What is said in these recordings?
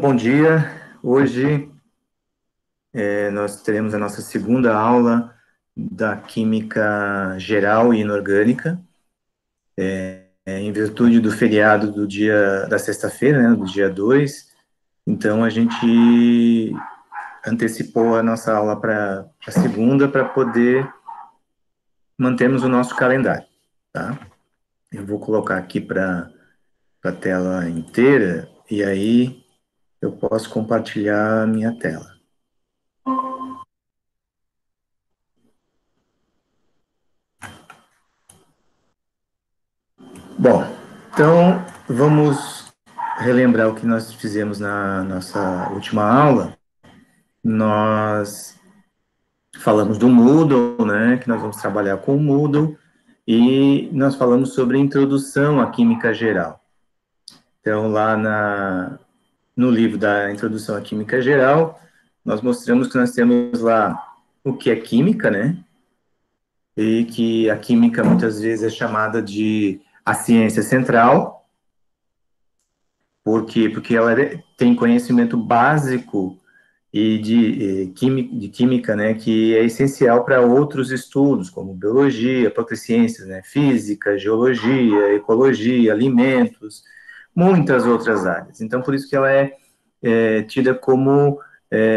Bom dia. Hoje nós teremos a nossa segunda aula da Química Geral e Inorgânica, em virtude do feriado do dia da sexta-feira, né, do dia 2. Então, a gente antecipou a nossa aula para a segunda para poder mantermos o nosso calendário, tá? Eu vou colocar aqui para a tela inteira e aí eu posso compartilhar a minha tela. Bom, então vamos relembrar o que nós fizemos na nossa última aula. Nós falamos do Moodle, né, que nós vamos trabalhar com o Moodle, e nós falamos sobre a introdução à química geral. Então, lá no livro da Introdução à Química Geral, nós mostramos que nós temos lá o que é química, né, e que a química muitas vezes é chamada de a ciência central. Por quê? Porque ela tem conhecimento básico e de química, né, que é essencial para outros estudos, como biologia, próprias ciências, né, física, geologia, ecologia, alimentos, muitas outras áreas. Então, por isso que ela é tida como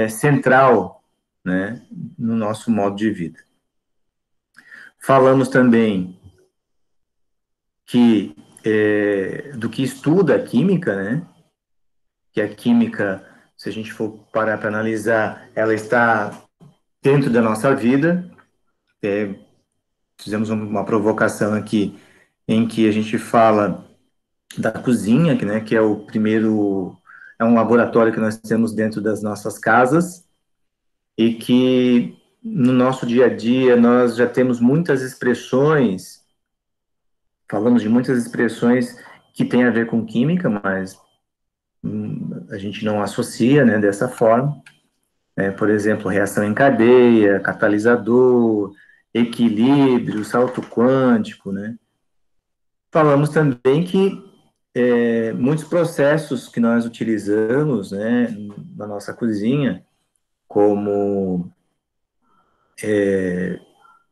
central, né, no nosso modo de vida. Falamos também que do que estuda a química, né, que a química, se a gente for parar para analisar, ela está dentro da nossa vida. Fizemos uma provocação aqui em que a gente fala da cozinha, né, que é o primeiro, é um laboratório que nós temos dentro das nossas casas e que no nosso dia a dia nós já temos muitas expressões, falamos de muitas expressões que têm a ver com química, mas a gente não associa, né, dessa forma. Por exemplo, reação em cadeia, catalisador, equilíbrio, salto quântico, né? Falamos também que muitos processos que nós utilizamos, né, na nossa cozinha, como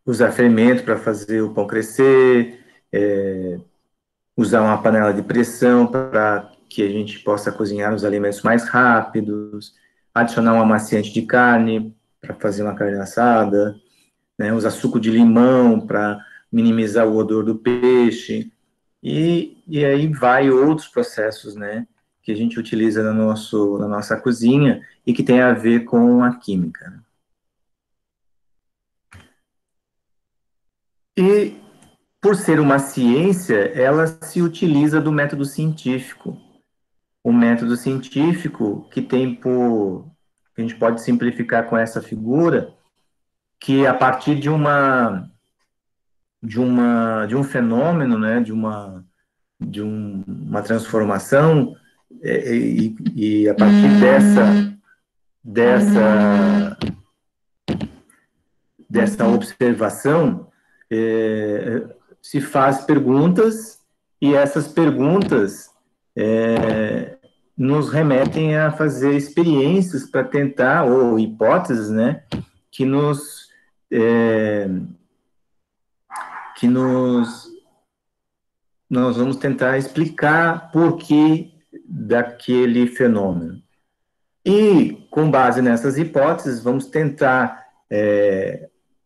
usar fermento para fazer o pão crescer, usar uma panela de pressão para que a gente possa cozinhar os alimentos mais rápidos, adicionar um amaciante de carne para fazer uma carne assada, né, usar suco de limão para minimizar o odor do peixe, e aí vai outros processos, né, que a gente utiliza na nossa cozinha e que tem a ver com a química. E, por ser uma ciência, ela se utiliza do método científico. O método científico que tem que a gente pode simplificar com essa figura, que a partir de um fenômeno, né, de uma transformação, e a partir dessa, dessa observação, se faz perguntas, e essas perguntas nos remetem a fazer experiências para tentar, ou hipóteses, né, que nos nós vamos tentar explicar por que daquele fenômeno. E, com base nessas hipóteses, vamos tentar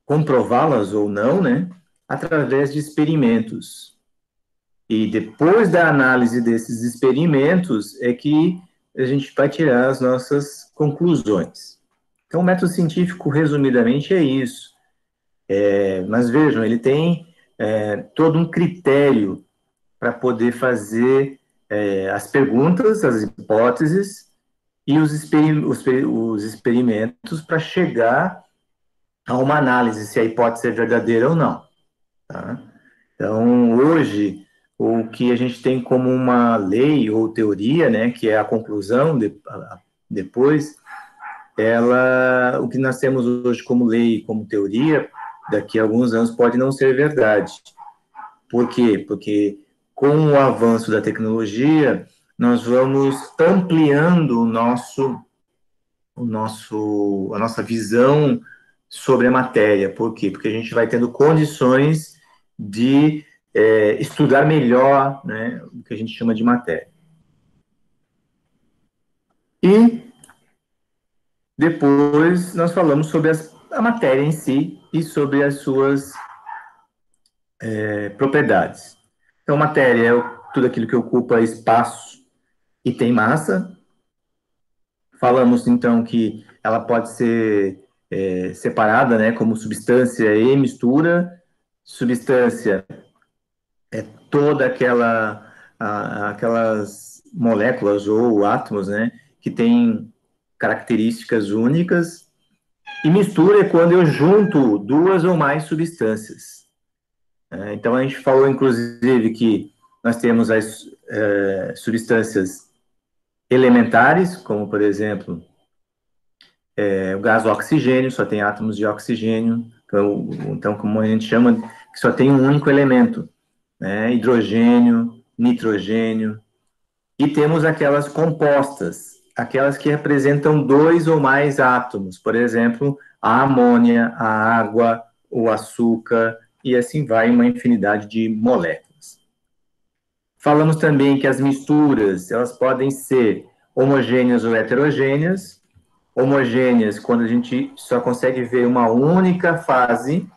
comprová-las ou não, né, através de experimentos. E depois da análise desses experimentos é que a gente vai tirar as nossas conclusões. Então, o método científico, resumidamente, é isso. Mas vejam, ele tem todo um critério para poder fazer as perguntas, as hipóteses e os experimentos para chegar a uma análise se a hipótese é verdadeira ou não. Tá? Então, hoje, o que a gente tem como uma lei ou teoria, né, que é a conclusão depois, o que nós temos hoje como lei, como teoria, daqui a alguns anos pode não ser verdade. Por quê? Porque com o avanço da tecnologia, nós vamos ampliando a nossa visão sobre a matéria. Por quê? Porque a gente vai tendo condições de estudar melhor, né, o que a gente chama de matéria. E depois nós falamos sobre a matéria em si e sobre as suas propriedades. Então, matéria é tudo aquilo que ocupa espaço e tem massa. Falamos, então, que ela pode ser separada, né, como substância e mistura. Substância é toda aquelas moléculas ou átomos, né, que têm características únicas. E mistura é quando eu junto duas ou mais substâncias. Então, a gente falou, inclusive, que nós temos as substâncias elementares, como, por exemplo, o gás oxigênio, só tem átomos de oxigênio, então, como a gente chama, que só tem um único elemento, né? Hidrogênio, nitrogênio, e temos aquelas compostas, aquelas que representam dois ou mais átomos, por exemplo, a amônia, a água, o açúcar, e assim vai uma infinidade de moléculas. Falamos também que as misturas, elas podem ser homogêneas ou heterogêneas. Homogêneas, quando a gente só consegue ver uma única fase,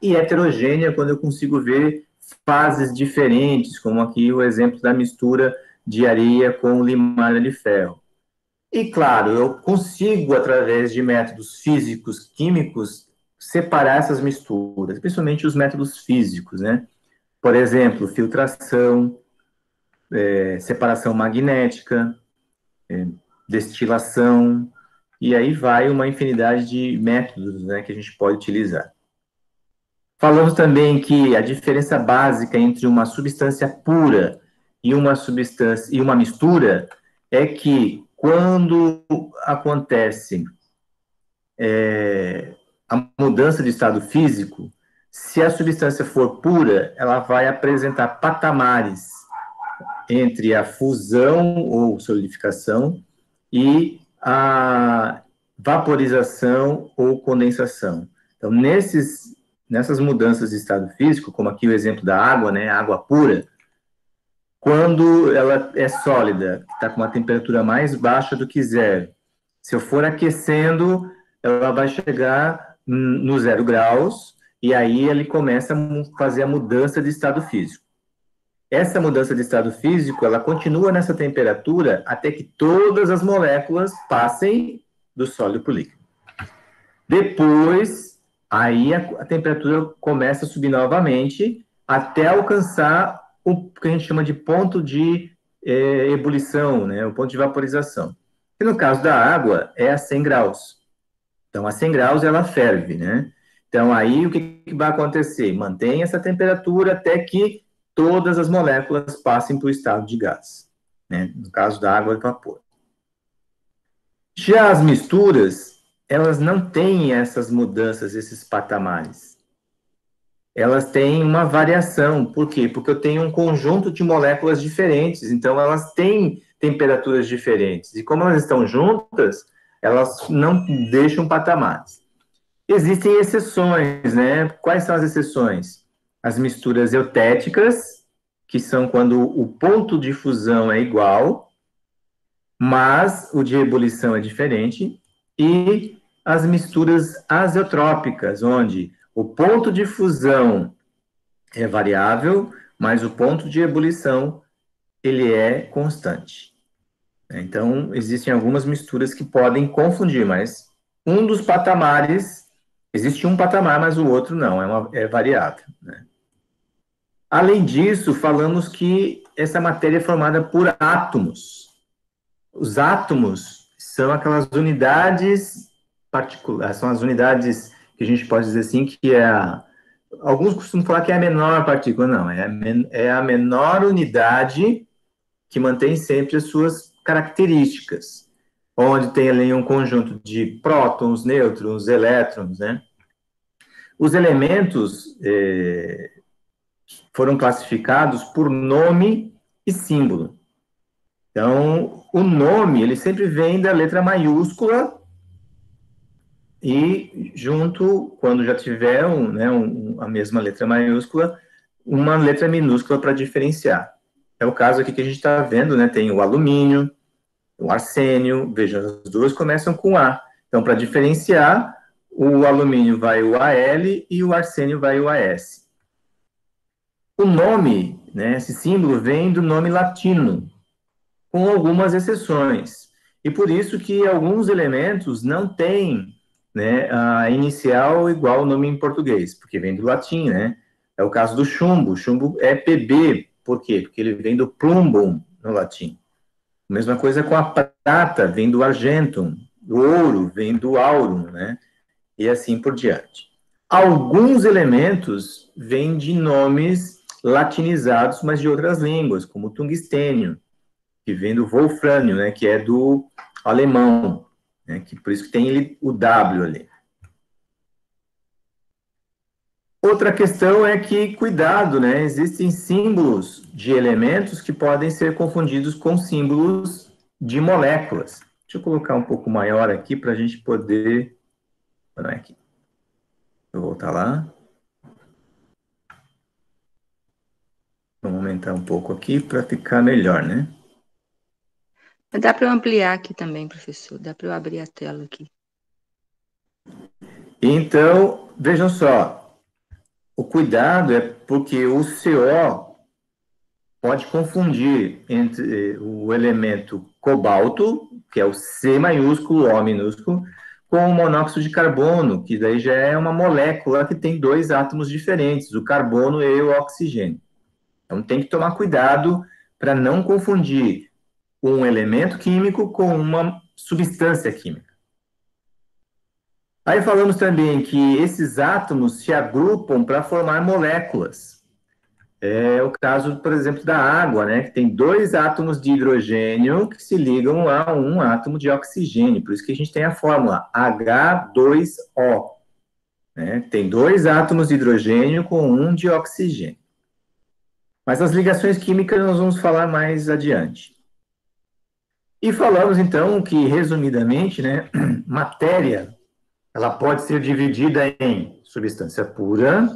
e heterogênea, quando eu consigo ver fases diferentes, como aqui o exemplo da mistura de areia com limalha de ferro. E, claro, eu consigo, através de métodos físicos, químicos, separar essas misturas, principalmente os métodos físicos, né? Por exemplo, filtração, separação magnética, destilação, e aí vai uma infinidade de métodos, né, que a gente pode utilizar. Falamos também que a diferença básica entre uma substância pura e uma mistura é que quando acontece a mudança de estado físico, se a substância for pura, ela vai apresentar patamares entre a fusão ou solidificação e a vaporização ou condensação. Então, nessas mudanças de estado físico, como aqui o exemplo da água, né, água pura, quando ela é sólida, está com uma temperatura mais baixa do que zero, se eu for aquecendo, ela vai chegar no 0 graus, e aí ele começa a fazer a mudança de estado físico. Essa mudança de estado físico, ela continua nessa temperatura até que todas as moléculas passem do sólido para o líquido. Depois, aí a temperatura começa a subir novamente até alcançar o que a gente chama de ponto de ebulição, né, o ponto de vaporização. E no caso da água, é a 100 graus. Então, a 100 graus, ela ferve, né? Então, aí, o que vai acontecer? Mantém essa temperatura até que todas as moléculas passem para o estado de gás, né? No caso da água e vapor. Já as misturas, elas não têm essas mudanças, esses patamares. Elas têm uma variação. Por quê? Porque eu tenho um conjunto de moléculas diferentes, então elas têm temperaturas diferentes. E como elas estão juntas, elas não deixam patamares. Existem exceções, né? Quais são as exceções? As misturas eutéticas, que são quando o ponto de fusão é igual, mas o de ebulição é diferente, e as misturas azeotrópicas, onde o ponto de fusão é variável, mas o ponto de ebulição ele é constante. Então, existem algumas misturas que podem confundir, mas um dos patamares, existe um patamar, mas o outro não, é variável, né? Além disso, falamos que essa matéria é formada por átomos. Os átomos são aquelas unidades particulares, são as unidades que a gente pode dizer assim, que alguns costumam falar que é a menor partícula, não, é a menor unidade que mantém sempre as suas características, onde tem ali um conjunto de prótons, nêutrons, elétrons, né? Os elementos foram classificados por nome e símbolo. Então, o nome, ele sempre vem da letra maiúscula e junto, quando já tiver a mesma letra maiúscula, uma letra minúscula para diferenciar. É o caso aqui que a gente está vendo, né? Tem o alumínio, o arsênio, veja, as duas começam com A. Então, para diferenciar, o alumínio vai o Al e o arsênio vai o As. O nome, né, esse símbolo vem do nome latino, com algumas exceções. E por isso que alguns elementos não têm, né, a inicial igual ao nome em português, porque vem do latim, né? É o caso do chumbo. Chumbo é Pb. Por quê? Porque ele vem do plumbum, no latim. Mesma coisa com a prata, vem do argentum. O ouro vem do aurum, né? E assim por diante. Alguns elementos vêm de nomes latinizados, mas de outras línguas, como o tungstênio, que vem do wolfrânio, né, que é do alemão, né, que por isso que tem o W ali. Outra questão é que, cuidado, né, existem símbolos de elementos que podem ser confundidos com símbolos de moléculas. Deixa eu colocar um pouco maior aqui para a gente poder... Não é aqui. Vou voltar lá. Vamos aumentar um pouco aqui para ficar melhor, né? Dá para eu ampliar aqui também, professor. Dá para eu abrir a tela aqui. Então, vejam só, o cuidado é porque o CO pode confundir entre o elemento cobalto, que é o C maiúsculo, O minúsculo, com o monóxido de carbono, que daí já é uma molécula que tem dois átomos diferentes, o carbono e o oxigênio. Então tem que tomar cuidado para não confundir um elemento químico com uma substância química. Aí falamos também que esses átomos se agrupam para formar moléculas. É o caso, por exemplo, da água, né? Que tem dois átomos de hidrogênio que se ligam a um átomo de oxigênio. Por isso que a gente tem a fórmula H2O. Né? Tem dois átomos de hidrogênio com um de oxigênio. Mas as ligações químicas nós vamos falar mais adiante. E falamos, então, que, resumidamente, né, matéria ela pode ser dividida em substância pura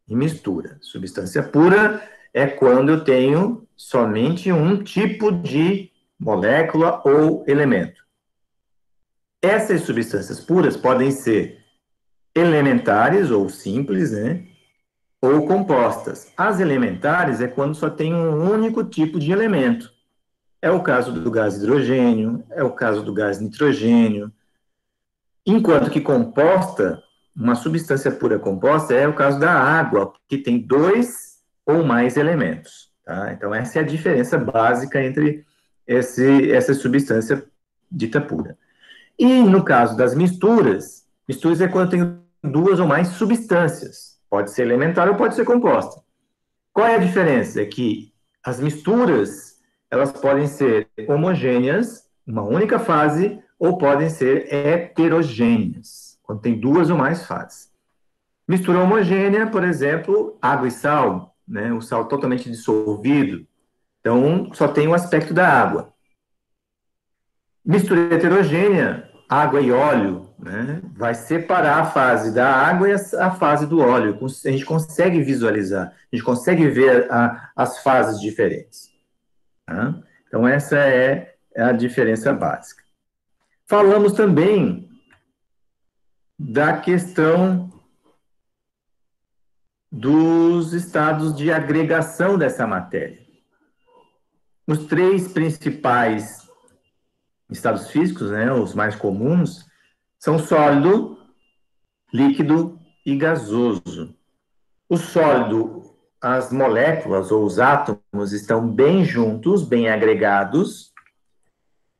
e mistura. Substância pura é quando eu tenho somente um tipo de molécula ou elemento. Essas substâncias puras podem ser elementares ou simples, né? Ou compostas. As elementares é quando só tem um único tipo de elemento. É o caso do gás hidrogênio, é o caso do gás nitrogênio. Enquanto que composta, uma substância pura composta é o caso da água, que tem dois ou mais elementos. Tá? Então, essa é a diferença básica entre essa substância dita pura. E no caso das misturas é quando tem duas ou mais substâncias. Pode ser elementar ou pode ser composta. Qual é a diferença? É que as misturas, elas podem ser homogêneas, uma única fase, ou podem ser heterogêneas, quando tem duas ou mais fases. Mistura homogênea, por exemplo, água e sal, né? O sal totalmente dissolvido, então só tem o aspecto da água. Mistura heterogênea, água e óleo, né? Vai separar a fase da água e a fase do óleo. A gente consegue visualizar, a gente consegue ver as fases diferentes. Tá? Então, essa é a diferença básica. Falamos também da questão dos estados de agregação dessa matéria. Os três principais estados físicos, né, os mais comuns, são sólido, líquido e gasoso. O sólido, as moléculas ou os átomos estão bem juntos, bem agregados.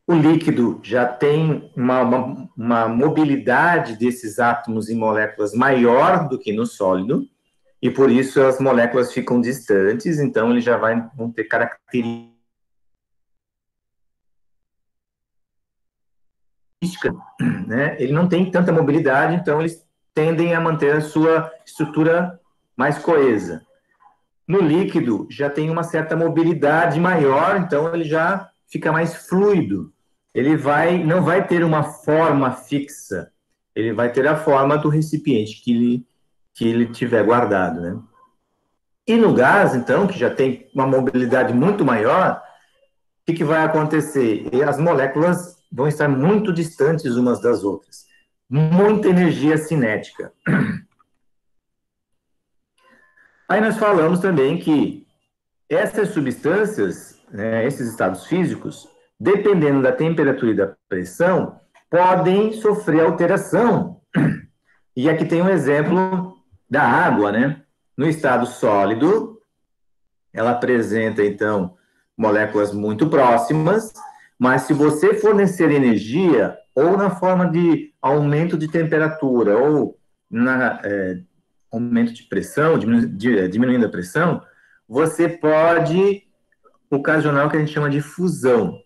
O líquido já tem uma mobilidade desses átomos e moléculas maior do que no sólido, e por isso as moléculas ficam distantes, então eles já vão ter características, né? Ele não tem tanta mobilidade, então eles tendem a manter a sua estrutura mais coesa. No líquido, já tem uma certa mobilidade maior, então ele já fica mais fluido. Ele não vai ter uma forma fixa, ele vai ter a forma do recipiente que ele tiver guardado, né? E no gás, então, que já tem uma mobilidade muito maior, o que vai acontecer? As moléculas vão estar muito distantes umas das outras. Muita energia cinética. Aí nós falamos também que essas substâncias, né, esses estados físicos, dependendo da temperatura e da pressão, podem sofrer alteração. E aqui tem um exemplo da água, né? No estado sólido, ela apresenta, então, moléculas muito próximas, mas se você fornecer energia, ou na forma de aumento de temperatura, ou na aumento de pressão, diminuindo a pressão, você pode ocasionar o que a gente chama de fusão,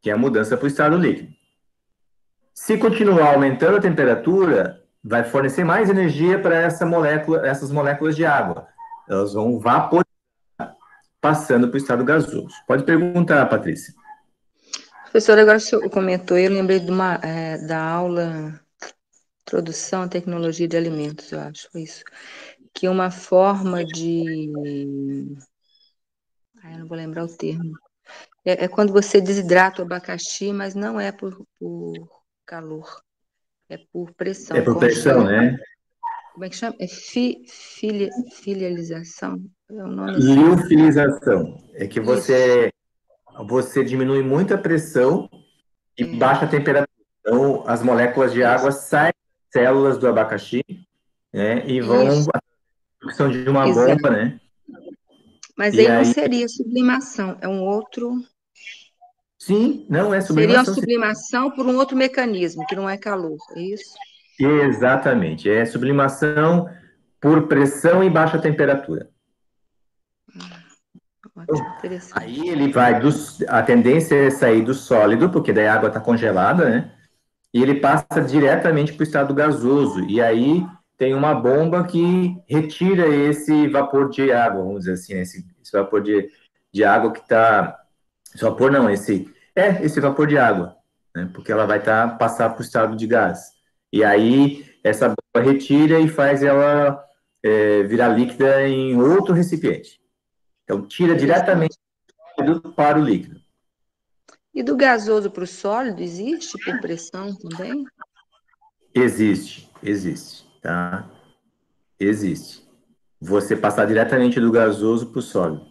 que é a mudança para o estado líquido. Se continuar aumentando a temperatura, vai fornecer mais energia para essas moléculas de água. Elas vão vaporizar, passando para o estado gasoso. Pode perguntar, Patrícia. Professor, agora o senhor comentou, eu lembrei da aula Introdução à Tecnologia de Alimentos, eu acho, foi isso. Que uma forma de... eu não vou lembrar o termo. É quando você desidrata o abacaxi, mas não é por calor, é por pressão. É por pressão, né? Como é que chama? É filialização? É um nome assim. Liofilização. É que você diminui muito a pressão e baixa a temperatura. Então, as moléculas de água saem das células do abacaxi, né, e vão à função de uma bomba, né? Mas aí não seria sublimação, é um outro... Sim, não é Seria uma sublimação. sublimação por um outro mecanismo, que não é calor, é isso? Exatamente, é sublimação por pressão e baixa temperatura. Ótimo, interessante. Aí ele a tendência é sair do sólido, porque daí a água está congelada, né? E ele passa diretamente para o estado gasoso. E aí tem uma bomba que retira esse vapor de água, vamos dizer assim, esse vapor de água que está... Esse vapor não, esse vapor de água, né? Porque ela vai passar para o estado de gás. E aí essa bomba retira e faz ela virar líquida em outro recipiente. Então tira diretamente do sólido para o líquido. E do gasoso para o sólido, existe por pressão também? Existe, tá? Existe. Você passar diretamente do gasoso para o sólido,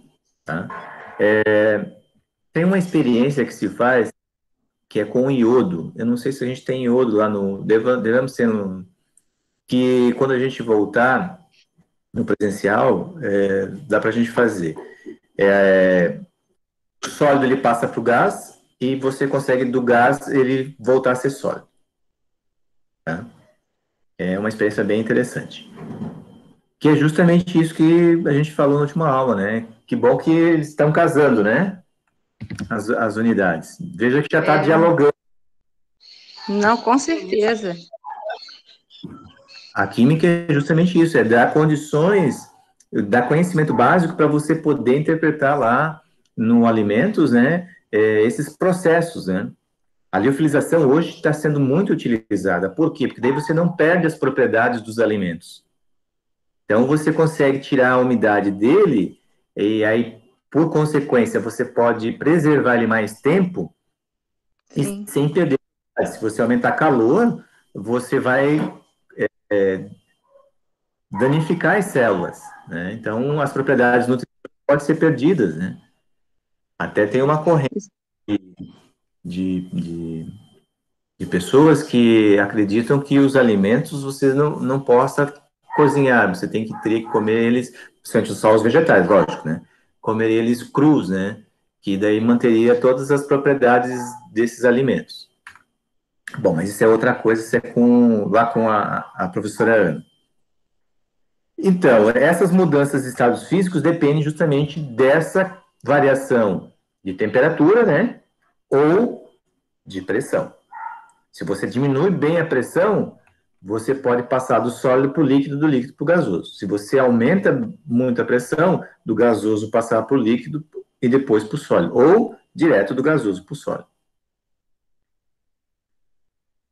tá? Tem uma experiência que se faz que é com iodo. Eu não sei se a gente tem iodo lá no... Devemos ter que quando a gente voltar no presencial, dá para a gente fazer. O sólido ele passa para o gás e você consegue do gás ele voltar a ser sólido. Tá? É uma experiência bem interessante. Que é justamente isso que a gente falou na última aula, né? Que bom que eles estão casando, né? As unidades. Veja que já está dialogando. Não, com certeza. A química é justamente isso, é dar condições, dar conhecimento básico para você poder interpretar lá no alimentos, né? Esses processos, né? A liofilização hoje está sendo muito utilizada. Por quê? Porque daí você não perde as propriedades dos alimentos. Então, você consegue tirar a umidade dele e aí, por consequência, você pode preservar ele mais tempo e sem perder. Se você aumentar calor, você vai danificar as células, né? Então, as propriedades nutricionais podem ser perdidas, né? Até tem uma corrente de pessoas que acreditam que os alimentos você não possa cozinhar, você teria que comer eles, principalmente só os vegetais, lógico, né? Comer eles crus, né? Que daí manteria todas as propriedades desses alimentos. Bom, mas isso é outra coisa, isso é lá com a professora Ana. Então, essas mudanças de estados físicos dependem justamente dessa variação de temperatura, né? Ou de pressão. Se você diminui bem a pressão, você pode passar do sólido para o líquido, do líquido para o gasoso. Se você aumenta muito a pressão, do gasoso passar para o líquido e depois para o sólido. Ou direto do gasoso para o sólido.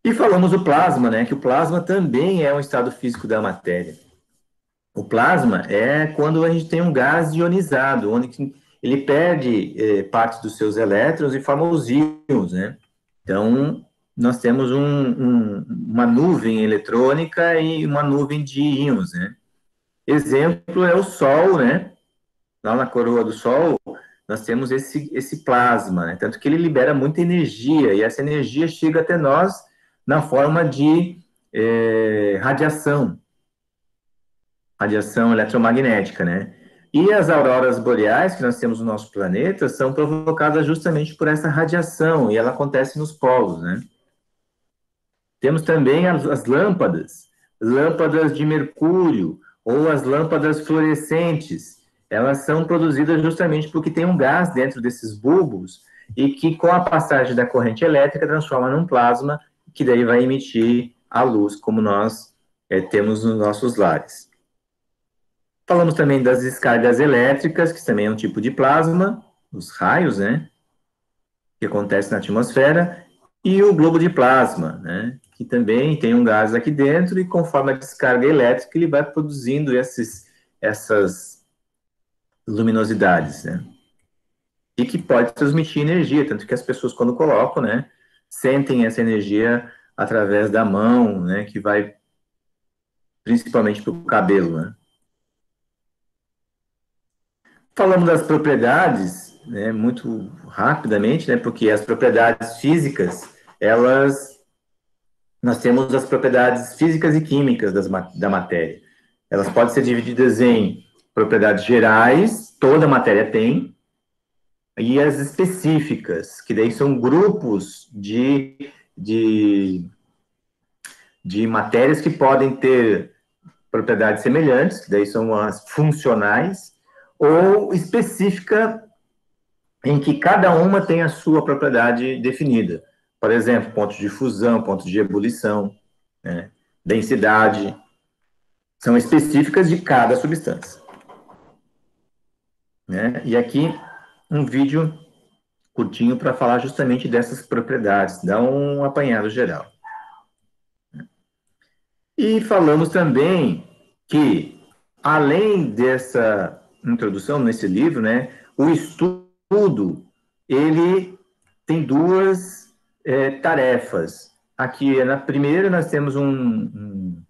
E falamos do plasma, né? Que o plasma também é um estado físico da matéria. O plasma é quando a gente tem um gás ionizado, onde ele perde parte dos seus elétrons e forma os íons, né? Então, nós temos uma nuvem eletrônica e uma nuvem de íons, né? Exemplo é o Sol, né? Lá na coroa do Sol, nós temos esse plasma, né? Tanto que ele libera muita energia, e essa energia chega até nós na forma de radiação eletromagnética, né? E as auroras boreais que nós temos no nosso planeta são provocadas justamente por essa radiação, e ela acontece nos polos, né? Temos também as lâmpadas de mercúrio, ou as lâmpadas fluorescentes. Elas são produzidas justamente porque tem um gás dentro desses bulbos, e que com a passagem da corrente elétrica transforma num plasma, que daí vai emitir a luz, como nós temos nos nossos lares. Falamos também das descargas elétricas, que também é um tipo de plasma, os raios, né, que acontece na atmosfera, e o globo de plasma, né, que também tem um gás aqui dentro, e conforme a descarga elétrica, ele vai produzindo essas luminosidades, né, e que pode transmitir energia, tanto que as pessoas, quando colocam, né, sentem essa energia através da mão, né, que vai principalmente para o cabelo, né. Falamos das propriedades, né, muito rapidamente, né, porque as propriedades físicas, nós temos as propriedades físicas e químicas da matéria. Elas podem ser divididas em propriedades gerais, toda a matéria tem, e as específicas, que daí são grupos de matérias que podem ter propriedades semelhantes, que daí são as funcionais, ou específica, em que cada uma tem a sua propriedade definida. Por exemplo, ponto de fusão, ponto de ebulição, né? Densidade, são específicas de cada substância. Né? E aqui um vídeo curtinho para falar justamente dessas propriedades, dar um apanhado geral. E falamos também que, além dessa introdução nesse livro, né, o estudo, ele tem duas tarefas. Aqui, na primeira, nós temos um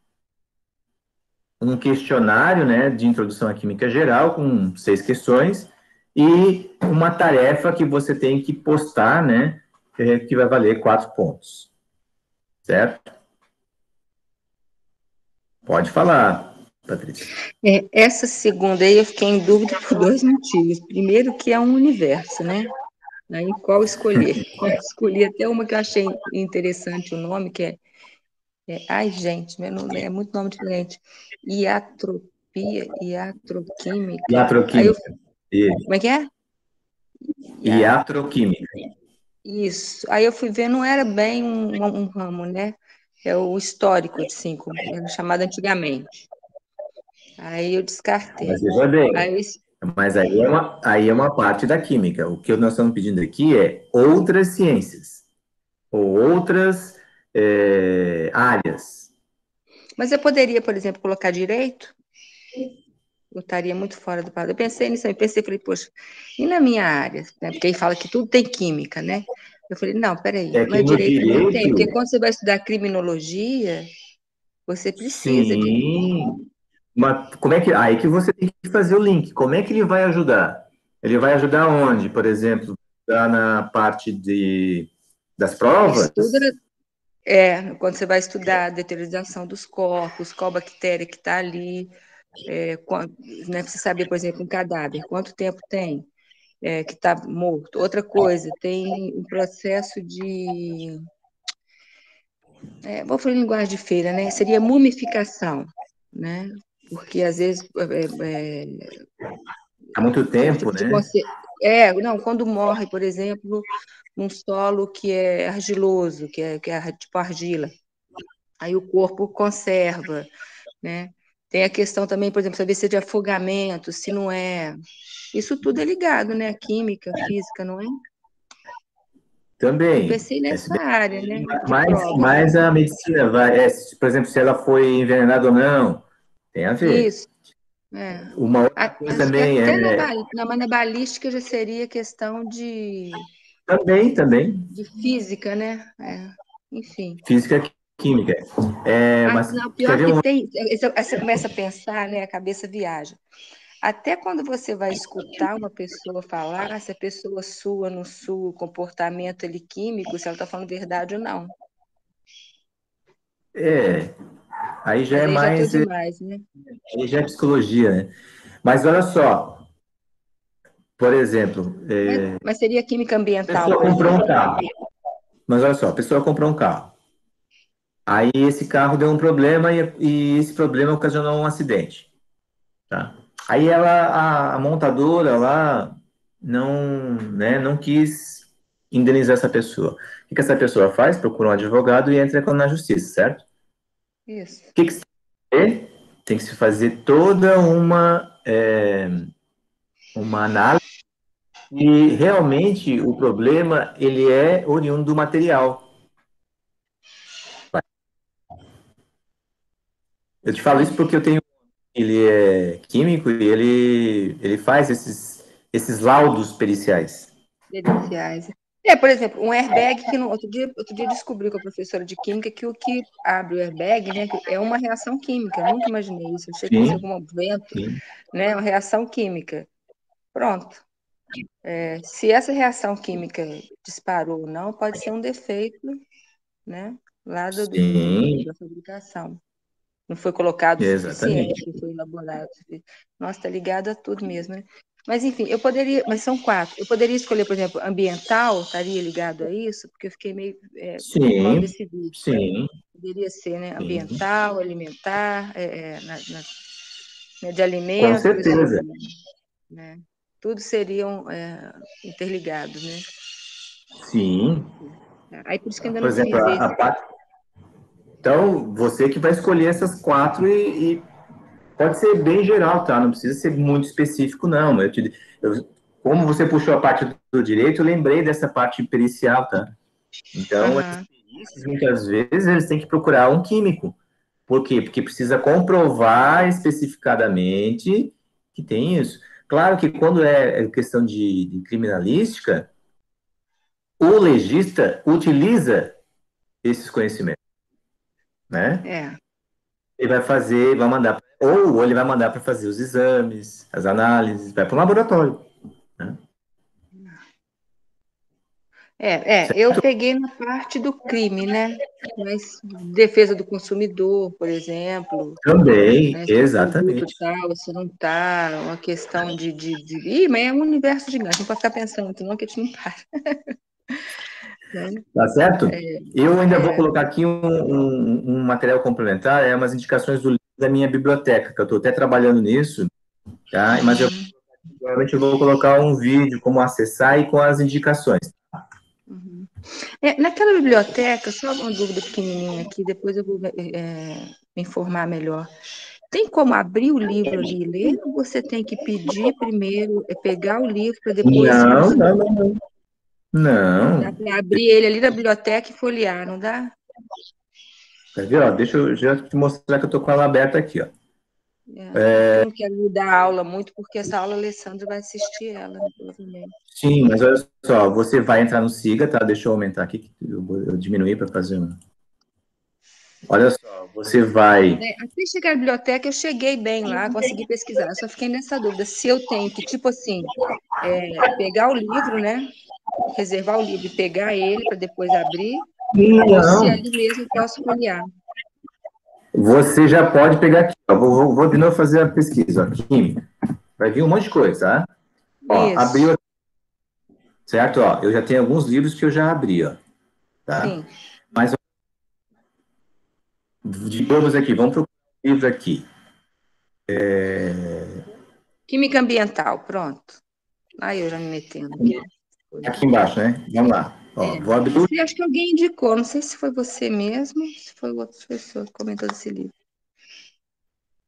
questionário, né, de introdução à química geral, com 6 questões, e uma tarefa que você tem que postar, né, que vai valer 4 pontos. Certo? Pode falar, Patrícia. Essa segunda aí eu fiquei em dúvida por 2 motivos. Primeiro, que é um universo, né? Aí, qual escolher? Escolhi até uma que eu achei interessante o nome, que ai, gente, meu nome é muito nome diferente. Iatroquímica. Iatroquímica. Como é que é? Iatroquímica. Isso. Aí eu fui ver, não era bem um ramo, né? É o histórico, assim, era chamado antigamente. Aí eu descartei. Mas veja bem, mas aí é uma parte da química. O que nós estamos pedindo aqui é outras ciências, ou outras áreas. Mas eu poderia, por exemplo, colocar direito? Eu estaria muito fora do padrão. Eu pensei nisso, falei, poxa, e na minha área? Né? Porque aí fala que tudo tem química, né? Eu falei, não, peraí, É que mas no direito também tem, direito, porque quando você vai estudar criminologia, você precisa de... sim, mas como é que aí que você tem que fazer o link? Como é que ele vai ajudar? Ele vai ajudar onde, por exemplo, na parte das provas? Estuda, quando você vai estudar a deteriorização dos corpos, qual bactéria que está ali, né, você saber, por exemplo, um cadáver, quanto tempo tem que está morto. Outra coisa, tem um processo de... vou falar em linguagem de feira, né? Seria mumificação, né? Porque às vezes Há muito tempo, né? não, quando morre, por exemplo, num solo que é argiloso, que é tipo argila, aí o corpo conserva, né? Tem a questão também, por exemplo, saber se é de afogamento, se não é. Isso tudo é ligado, né? A química, a física, não é? Eu Também. pensei nessa área, né, de prova. Mas a medicina vai, por exemplo, se ela foi envenenada ou não, tem a ver. Isso, é. Uma outra coisa Acho que também até é. na balística já seria questão Também. de física, né? É, enfim. Física química. Mas Não, quer pior ver que uma. tem. Aí você começa a pensar, né? A cabeça viaja. Até quando você vai escutar uma pessoa falar, se a pessoa sua, não sua, o comportamento ali químico, se ela está falando verdade ou não. É, aí já Mas é aí já estou mais. demais, né? Aí já é psicologia, né? Mas olha só, por exemplo, Mas seria química a ambiental, pessoa por comprou um exemplo. carro. Mas olha só, a pessoa comprou um carro. Aí esse carro deu um problema e esse problema ocasionou um acidente, tá? Aí a montadora lá não quis indenizar essa pessoa. O que essa pessoa faz? Procura um advogado e entra na justiça, certo? Isso. O que se fazer? Tem que se fazer toda uma análise e realmente o problema ele é oriundo do material. Eu te falo isso porque ele é químico e ele faz esses laudos periciais. Periciais. Por exemplo, um airbag que outro dia descobri com a professora de química que o que abre o airbag, né, que é uma reação química. Eu nunca imaginei isso. Eu achei que fosse Sim, algum vento, sim, né, uma reação química. Pronto. Se essa reação química disparou ou não, pode ser um defeito, né, lá sim, da fabricação. Não foi colocado o suficiente, exatamente. não foi elaborado o suficiente. Nossa, está ligado a tudo mesmo, né? Mas, enfim, mas são quatro. Eu poderia escolher, por exemplo, ambiental, estaria ligado a isso, porque eu fiquei meio por causa Sim, desse vídeo. sim, Poderia ser, né? sim, Ambiental, alimentar, né, de com alimentos, certeza. né? Tudo seriam interligados, né? Sim. Aí por isso que eu ainda Por não exemplo, fiz esse. então você que vai escolher essas quatro e pode ser bem geral, tá? Não precisa ser muito específico, não. Como você puxou a parte do direito, eu lembrei dessa parte pericial, tá? Então, as Aham. perícias, muitas vezes, eles têm que procurar um químico. Por quê? Porque precisa comprovar especificadamente que tem isso. Claro que quando é questão de criminalística, o legista utiliza esses conhecimentos, né? É. Ele vai fazer, vai mandar, ou ele vai mandar para fazer os exames, as análises, vai para o laboratório, né? Eu peguei na parte do crime, né? Mas defesa do consumidor, por exemplo, Também, né? Se o produto exatamente. tal, se não tá, uma questão Ih, mas é um universo gigante, não pode ficar pensando muito, não, que a gente não para, né? Tá certo? Eu ainda vou É, colocar aqui um material complementar, umas indicações da minha biblioteca, que eu estou até trabalhando nisso, tá? Mas provavelmente eu vou colocar um vídeo como acessar e com as indicações. uhum. Naquela biblioteca, só uma dúvida pequenininha aqui, depois eu vou me informar melhor. Tem como abrir o livro ali e ler? Ou você tem que pedir primeiro, pegar o livro para depois Não, conseguir? não, não, não. Dá Não. para abrir ele ali na biblioteca e folhear, não dá? Quer ver, ó? Deixa eu já te mostrar que eu estou com ela aberta aqui, ó. Que eu não quero mudar a aula muito, porque essa aula a Alessandra vai assistir ela, né, provavelmente. Sim, mas olha só, você vai entrar no Siga, tá? Deixa eu aumentar aqui, que eu diminuí para fazer um. Olha só, você vai. Até chegar à biblioteca, eu cheguei bem lá, consegui pesquisar. Eu só fiquei nessa dúvida, se eu tenho que, tipo assim, pegar o livro, né? Reservar o livro e pegar ele para depois abrir, ou se Não, ali mesmo eu posso folhear. você já pode pegar aqui. Ó. Vou de novo fazer a pesquisa. Ó. Química. Vai vir um monte de coisa, tá? Ó, abriu, Isso, certo? Ó, eu já tenho alguns livros que eu já abri, ó, tá? sim. Mas digamos aqui, vamos para o livro aqui. Química ambiental, pronto. Aí eu já me metendo aqui. Aqui embaixo, né? Vamos lá. Ó, vou abrir o. Esse acho que alguém indicou, não sei se foi você mesmo, se foi outra pessoa que comentou desse livro.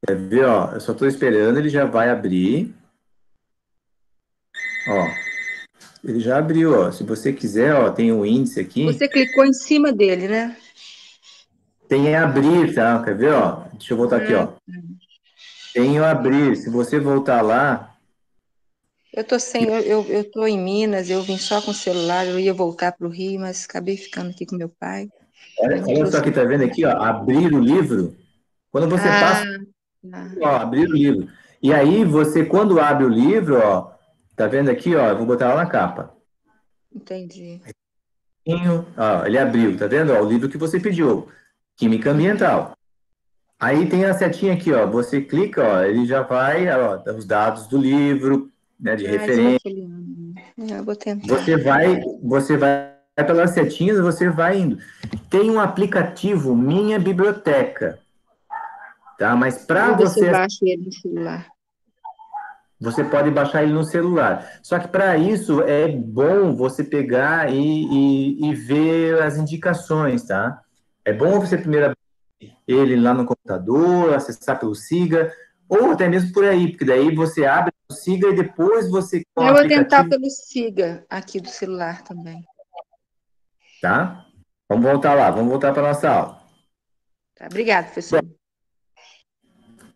Quer ver, ó? Eu só estou esperando, ele já vai abrir. Ó, Ele já abriu, ó. Se você quiser, ó, tem o índice aqui. Você clicou em cima dele, né? Tem abrir, tá? Quer ver, ó? Deixa eu voltar aqui, Ah, ó. Tem o abrir. Se você voltar lá, eu tô sem, eu tô em Minas, eu vim só com o celular, eu ia voltar para o Rio, mas acabei ficando aqui com meu pai. Aí não olha só trouxe. que tá vendo aqui, ó. Abrir o livro. Quando você Ah, passa, tá. ó, abrir o livro. E aí, você, quando abre o livro, ó, tá vendo aqui, ó? Eu vou botar lá na capa. Entendi. Ó, ele abriu, tá vendo? Ó, o livro que você pediu. Química Uhum. Ambiental. Aí tem a setinha aqui, ó. Você clica, ó, ele já vai, ó, dá os dados do livro, né, de Ah, eu vou referência. folheando. Eu vou tentar. Você vai pelas setinhas, você vai indo. Tem um aplicativo Minha Biblioteca, tá? Mas Eu para vou ver se eu você, baixo ele no celular. você pode baixar ele no celular. Só que para isso é bom você pegar e ver as indicações, tá? É bom você primeiro ele lá no computador, acessar pelo Siga, ou até mesmo por aí, porque daí você abre o Siga e depois você, com o Eu vou tentar aplicativo, pelo Siga aqui do celular também. tá? Vamos voltar lá, vamos voltar para nossa aula. Tá? Obrigada, professor.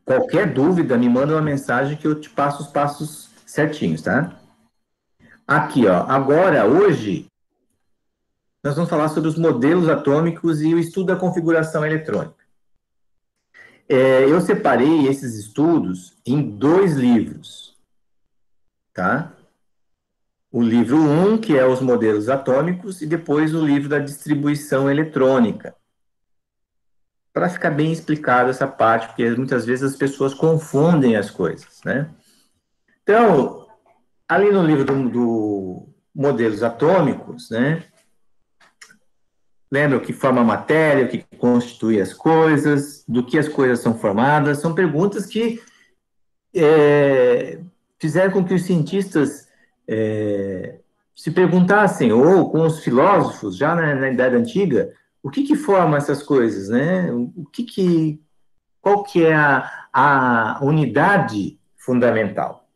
Qualquer dúvida, me manda uma mensagem que eu te passo os passos certinhos, tá? Aqui, ó, agora, hoje, nós vamos falar sobre os modelos atômicos e o estudo da configuração eletrônica. Eu separei esses estudos em 2 livros, tá? O livro 1, que é os modelos atômicos, e depois o livro da distribuição eletrônica. Para ficar bem explicado essa parte, porque muitas vezes as pessoas confundem as coisas, né? Então, ali no livro do modelos atômicos, né? Lembra o que forma a matéria, o que constitui as coisas, do que as coisas são formadas? São perguntas que fizeram com que os cientistas se perguntassem, ou com os filósofos, já na Idade Antiga, o que forma essas coisas, né? Qual que é a unidade fundamental?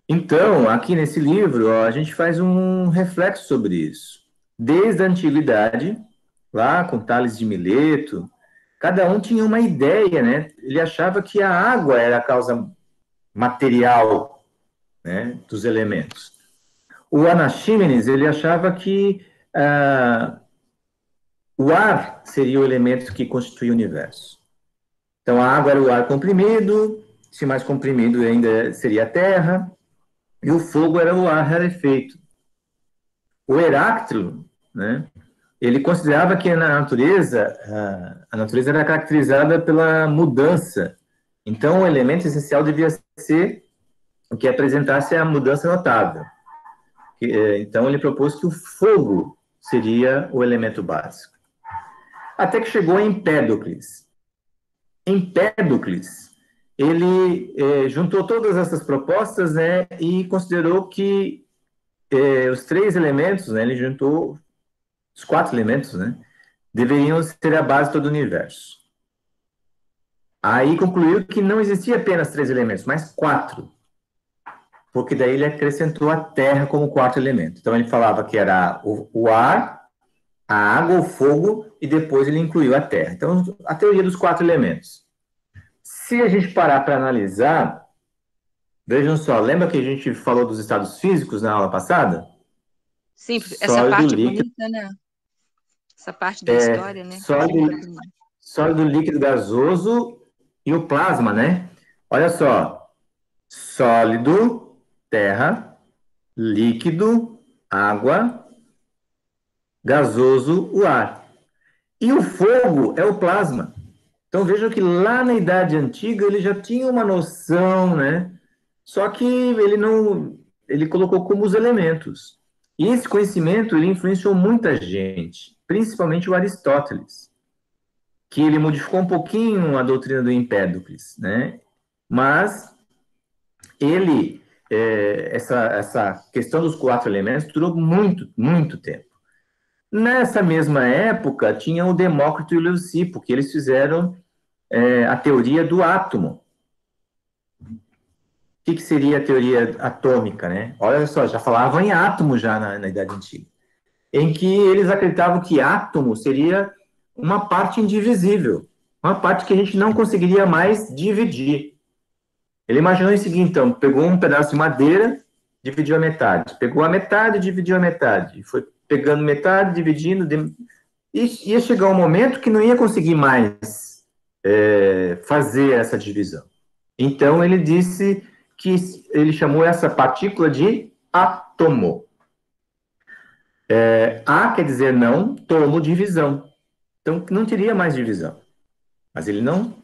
Então, aqui nesse livro, ó, a gente faz um reflexo sobre isso. Desde a antiguidade, lá com Tales de Mileto, cada um tinha uma ideia, né? Ele achava que a água era a causa material, né, dos elementos. O Anaxímenes, ele achava que o ar seria o elemento que constitui o universo. Então, a água era o ar comprimido, se mais comprimido ainda seria a terra, e o fogo era o ar rarefeito. O Heráclito, né, ele considerava que a natureza era caracterizada pela mudança. Então, o elemento essencial devia ser o que apresentasse a mudança notável. Então, ele propôs que o fogo seria o elemento básico. Até que chegou a Empédocles. Empédocles, ele juntou todas essas propostas, né, e considerou que os 3 elementos, né, ele juntou os 4 elementos, né, deveriam ser a base de todo o universo. Aí concluiu que não existia apenas 3 elementos, mas 4, porque daí ele acrescentou a terra como 4 elemento. Então ele falava que era o ar, a água, o fogo, e depois ele incluiu a terra. Então, a teoria dos 4 elementos. Se a gente parar para analisar, vejam só, lembra que a gente falou dos estados físicos na aula passada? Sim, essa Sólido, parte é líquido, bonita, né? Essa parte da história, né? sólido, sólido, líquido, gasoso e o plasma, né? Olha só, sólido, terra, líquido, água, gasoso, o ar. E o fogo é o plasma. Então vejam que lá na Idade Antiga ele já tinha uma noção, né? Só que ele colocou como os elementos. E esse conhecimento ele influenciou muita gente, principalmente o Aristóteles, que ele modificou um pouquinho a doutrina do Empédocles, né? Mas ele essa questão dos 4 elementos durou muito, muito tempo. Nessa mesma época, tinha o Demócrito e o Leucipo, que eles fizeram a teoria do átomo. que seria a teoria atômica, né? Olha só, já falavam em átomo já na Idade Antiga, em que eles acreditavam que átomo seria uma parte indivisível, uma parte que a gente não conseguiria mais dividir. Ele imaginou o seguinte, então, pegou um pedaço de madeira, dividiu a metade, pegou a metade, dividiu a metade, foi pegando metade, dividindo, e ia chegar um momento que não ia conseguir mais fazer essa divisão. Então, ele disse que ele chamou essa partícula de átomo. A quer dizer não, tomo, divisão. Então, não teria mais divisão. Mas ele não.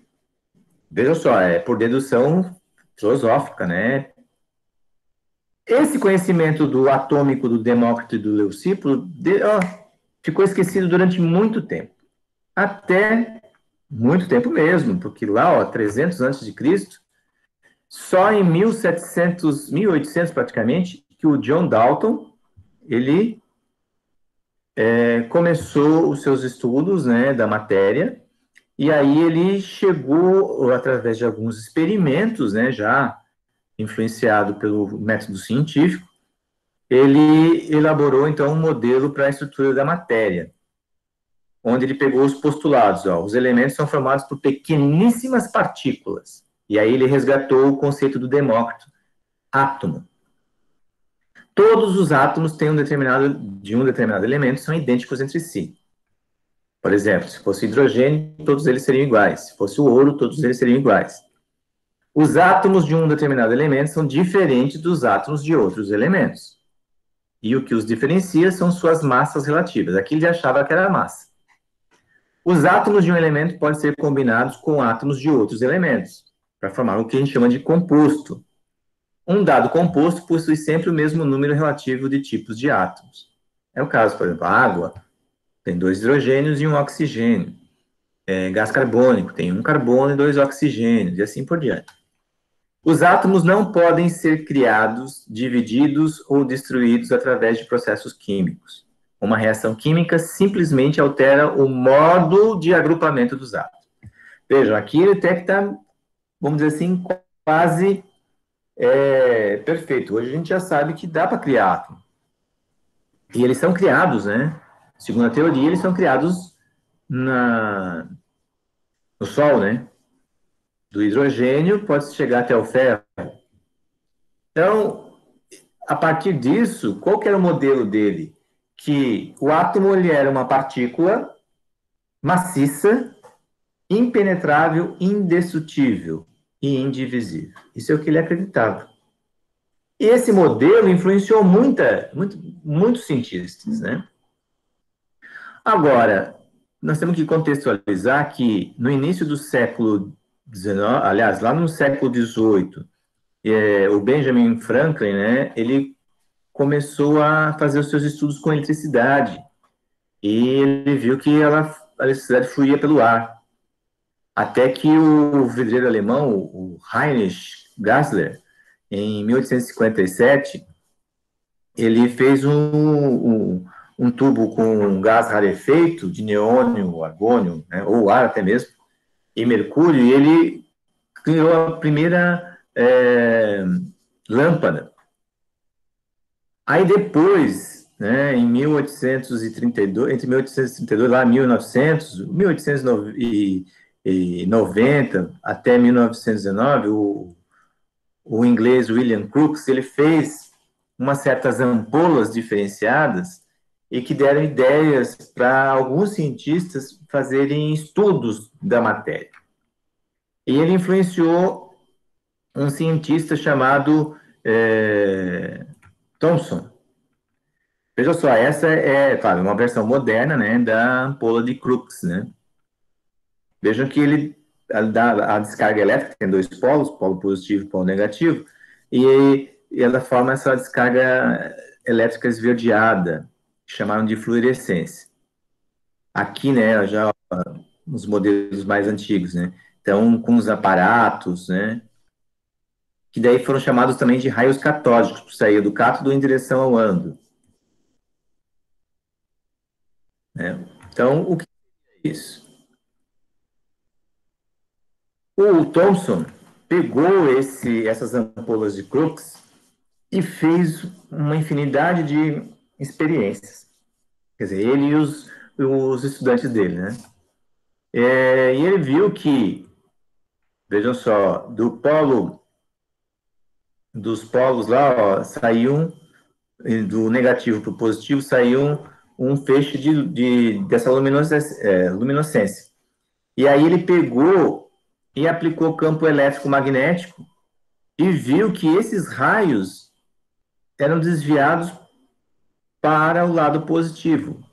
Veja só, é por dedução filosófica, né? Esse conhecimento do atômico do Demócrito e do Leucipo ficou esquecido durante muito tempo. Até muito tempo mesmo, porque lá, 300 antes de Cristo, só em 1700, 1800 praticamente, que o John Dalton, ele começou os seus estudos, né, da matéria, e aí ele chegou, através de alguns experimentos, né, já influenciado pelo método científico, ele elaborou, então, um modelo para a estrutura da matéria, onde ele pegou os postulados, os elementos são formados por pequeníssimas partículas, e aí ele resgatou o conceito do Demócrito, átomo. Todos os átomos de um determinado elemento são idênticos entre si. Por exemplo, se fosse hidrogênio, todos eles seriam iguais. Se fosse o ouro, todos eles seriam iguais. Os átomos de um determinado elemento são diferentes dos átomos de outros elementos. E o que os diferencia são suas massas relativas. Aqui ele achava que era massa. Os átomos de um elemento podem ser combinados com átomos de outros elementos, para formar o que a gente chama de composto. Um dado composto possui sempre o mesmo número relativo de tipos de átomos. É o caso, por exemplo, a água tem 2 hidrogênios e um oxigênio. Gás carbônico tem 1 carbono e 2 oxigênios, e assim por diante. Os átomos não podem ser criados, divididos ou destruídos através de processos químicos. Uma reação química simplesmente altera o modo de agrupamento dos átomos. Vejam, aqui ele até que está, vamos dizer assim, quase perfeito. Hoje a gente já sabe que dá para criar átomo. E eles são criados, né? Segundo a teoria, eles são criados no Sol, né? Do hidrogênio pode chegar até o ferro. Então, a partir disso, qual que era o modelo dele? Que o átomo ele era uma partícula maciça, impenetrável, indestrutível e indivisível. Isso é o que ele acreditava. E esse modelo influenciou muitos cientistas, né? Agora, nós temos que contextualizar que no início do século XIX, aliás, lá no século XVIII, o Benjamin Franklin, né, ele começou a fazer os seus estudos com eletricidade e ele viu que a eletricidade fluía pelo ar. Até que o vidreiro alemão, o Heinrich Gassler, em 1857, ele fez um tubo com gás rarefeito de neônio, argônio, né, ou ar até mesmo, e mercúrio, e ele criou a primeira lâmpada. Aí depois, né, em 1832, entre 1832 lá 1900, 1890 até 1919, o inglês William Crookes, ele fez umas certas ampolas diferenciadas e que deram ideias para alguns cientistas fazerem estudos da matéria. E ele influenciou um cientista chamado Thomson. Veja só, essa é, claro, uma versão moderna, né, da ampola de Crookes, né? Vejam que ele dá a descarga elétrica, tem 2 polos, polo positivo e polo negativo, e ela forma essa descarga elétrica esverdeada, que chamaram de fluorescência. Aqui, né, já os modelos mais antigos, né? Então, com os aparatos, né, que daí foram chamados também de raios catódicos, por sair do cátodo em direção ao ânodo. Né? Então, o que é isso? O Thomson, pegou essas ampolas de Crookes e fez uma infinidade de experiências. Quer dizer, ele e os estudantes dele, né? E ele viu que, vejam só, dos polos lá, ó, saiu do negativo para o positivo, saiu um feixe dessa luminescência. E aí ele pegou e aplicou campo elétrico magnético e viu que esses raios eram desviados para o lado positivo,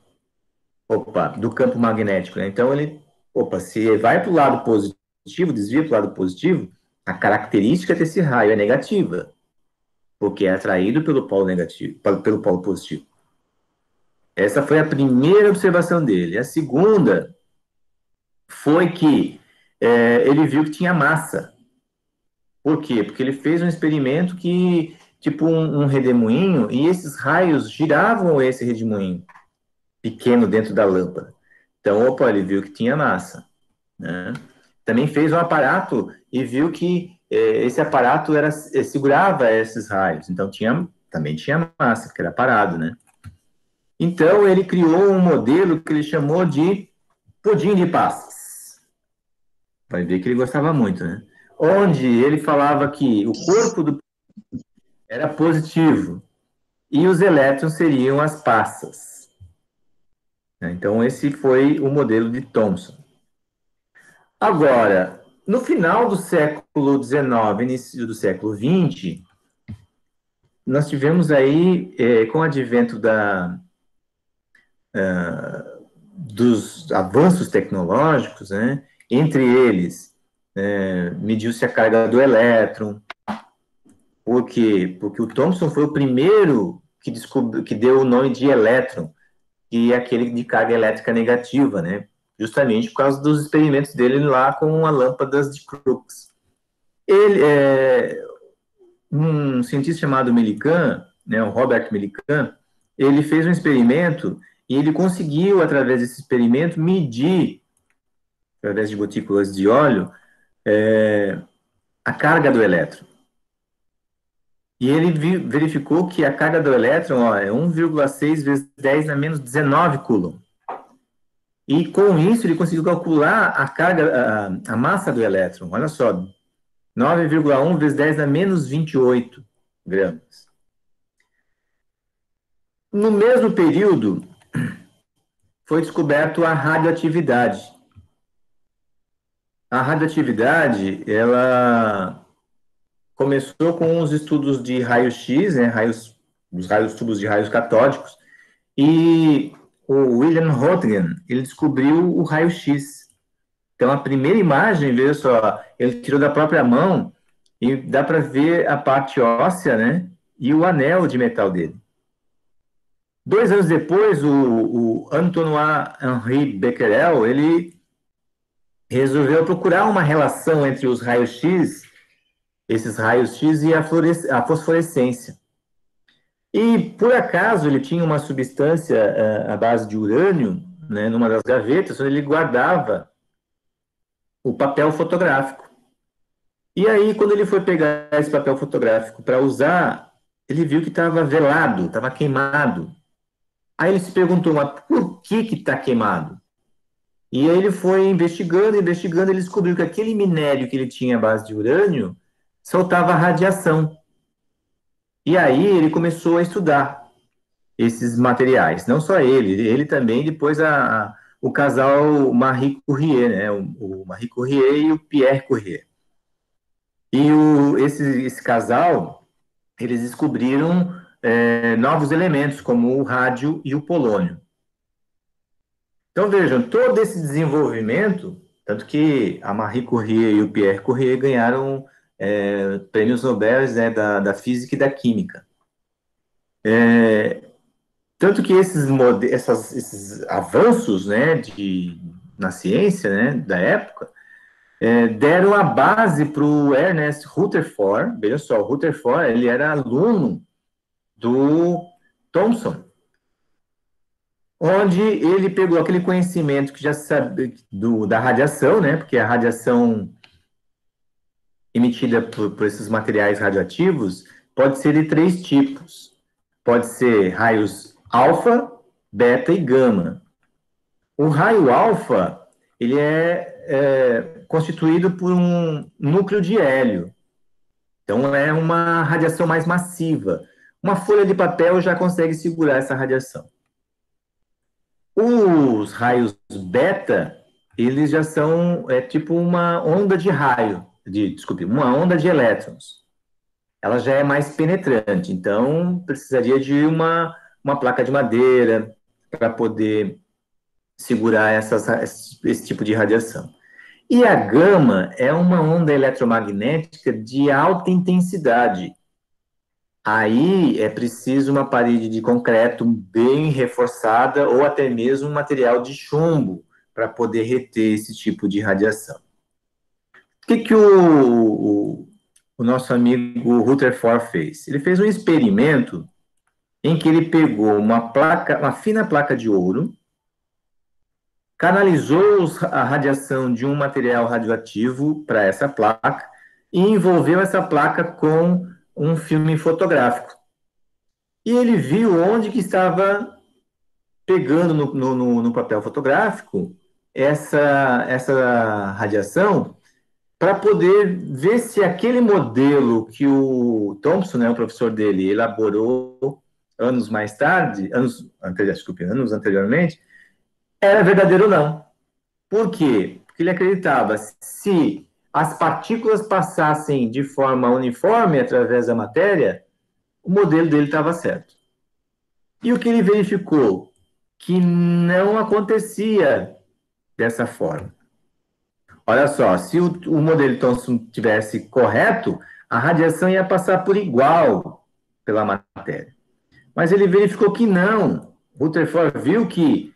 do campo magnético, né? Então se vai para o lado positivo, desvia para o lado positivo, a característica desse raio é negativa, porque é atraído pelo polo negativo, pelo polo positivo. Essa foi a primeira observação dele. A segunda foi que ele viu que tinha massa. Por quê? Porque ele fez um experimento que, tipo um redemoinho, e esses raios giravam esse redemoinho pequeno dentro da lâmpada. Então, ele viu que tinha massa, né? Também fez um aparato e viu que esse aparato segurava esses raios. Então, também tinha massa, porque era parado, né? Então, ele criou um modelo que ele chamou de pudim de passas. Vai ver que ele gostava muito, né? Onde ele falava que o corpo do era positivo e os elétrons seriam as passas. Então, esse foi o modelo de Thomson. Agora, no final do século XIX, início do século XX, nós tivemos aí, com o advento dos avanços tecnológicos, né? Entre eles, mediu-se a carga do elétron. Por quê? Porque o Thomson foi o primeiro que deu o nome de elétron, que é aquele de carga elétrica negativa, né? Justamente por causa dos experimentos dele lá com as lâmpadas de Crookes. Um cientista chamado Millikan, né, o Robert Millikan, ele fez um experimento e ele conseguiu, através desse experimento, medir, através de gotículas de óleo, a carga do elétron. E ele verificou que a carga do elétron é 1,6 vezes 10 na menos 19 coulomb. E com isso ele conseguiu calcular a carga, a massa do elétron. Olha só, 9,1 vezes 10 na menos 28 gramas. No mesmo período, foi descoberto a radioatividade. A radioatividade, ela começou com os estudos de raio-x, né, tubos de raios catódicos, e o William Röntgen, ele descobriu o raio-x. Então, a primeira imagem, veja só, ele tirou da própria mão e dá para ver a parte óssea, né, e o anel de metal dele. 2 anos depois, o Antoine-Henri Becquerel, ele resolveu procurar uma relação entre os raios-x, esses raios-x e a fosforescência. E, por acaso, ele tinha uma substância à base de urânio, né, numa das gavetas, onde ele guardava o papel fotográfico. E aí, quando ele foi pegar esse papel fotográfico para usar, ele viu que estava velado, estava queimado. Aí ele se perguntou, mas por que está queimado? E aí ele foi investigando, ele descobriu que aquele minério que ele tinha à base de urânio soltava radiação. E aí ele começou a estudar esses materiais. Não só ele também, depois o casal Marie Curie, né? O Marie Curie e o Pierre Curie. E esse casal, eles descobriram novos elementos, como o rádio e o polônio. Então, vejam, todo esse desenvolvimento, tanto que a Marie Curie e o Pierre Curie ganharam prêmios Nobel, né, da física e da química. Tanto que esses avanços, né, na ciência, né, da época, deram a base para o Ernest Rutherford. Veja só, o Rutherford, ele era aluno do Thomson, onde ele pegou aquele conhecimento que já sabe da radiação, né? Porque a radiação emitida por esses materiais radioativos pode ser de 3 tipos. Pode ser raios alfa, beta e gama. O raio alfa, ele é constituído por um núcleo de hélio. Então, é uma radiação mais massiva. Uma folha de papel já consegue segurar essa radiação. Os raios beta, eles já são tipo uma onda de raio, uma onda de elétrons. Ela já é mais penetrante, então precisaria de uma placa de madeira para poder segurar esse tipo de radiação. E a gama é uma onda eletromagnética de alta intensidade. Aí é preciso uma parede de concreto bem reforçada ou até mesmo um material de chumbo para poder reter esse tipo de radiação. O que o nosso amigo Rutherford fez? Ele fez um experimento em que ele pegou uma fina placa de ouro, canalizou a radiação de um material radioativo para essa placa e envolveu essa placa com um filme fotográfico. E ele viu onde que estava pegando no papel fotográfico essa radiação para poder ver se aquele modelo que o Thomson, né, o professor dele, elaborou anos mais tarde, anos anteriormente, era verdadeiro ou não. Por quê? Porque ele acreditava se as partículas passassem de forma uniforme através da matéria, o modelo dele estava certo. E o que ele verificou? Que não acontecia dessa forma. Olha só, se o modelo Thomson tivesse correto, a radiação ia passar por igual pela matéria. Mas ele verificou que não. Rutherford viu que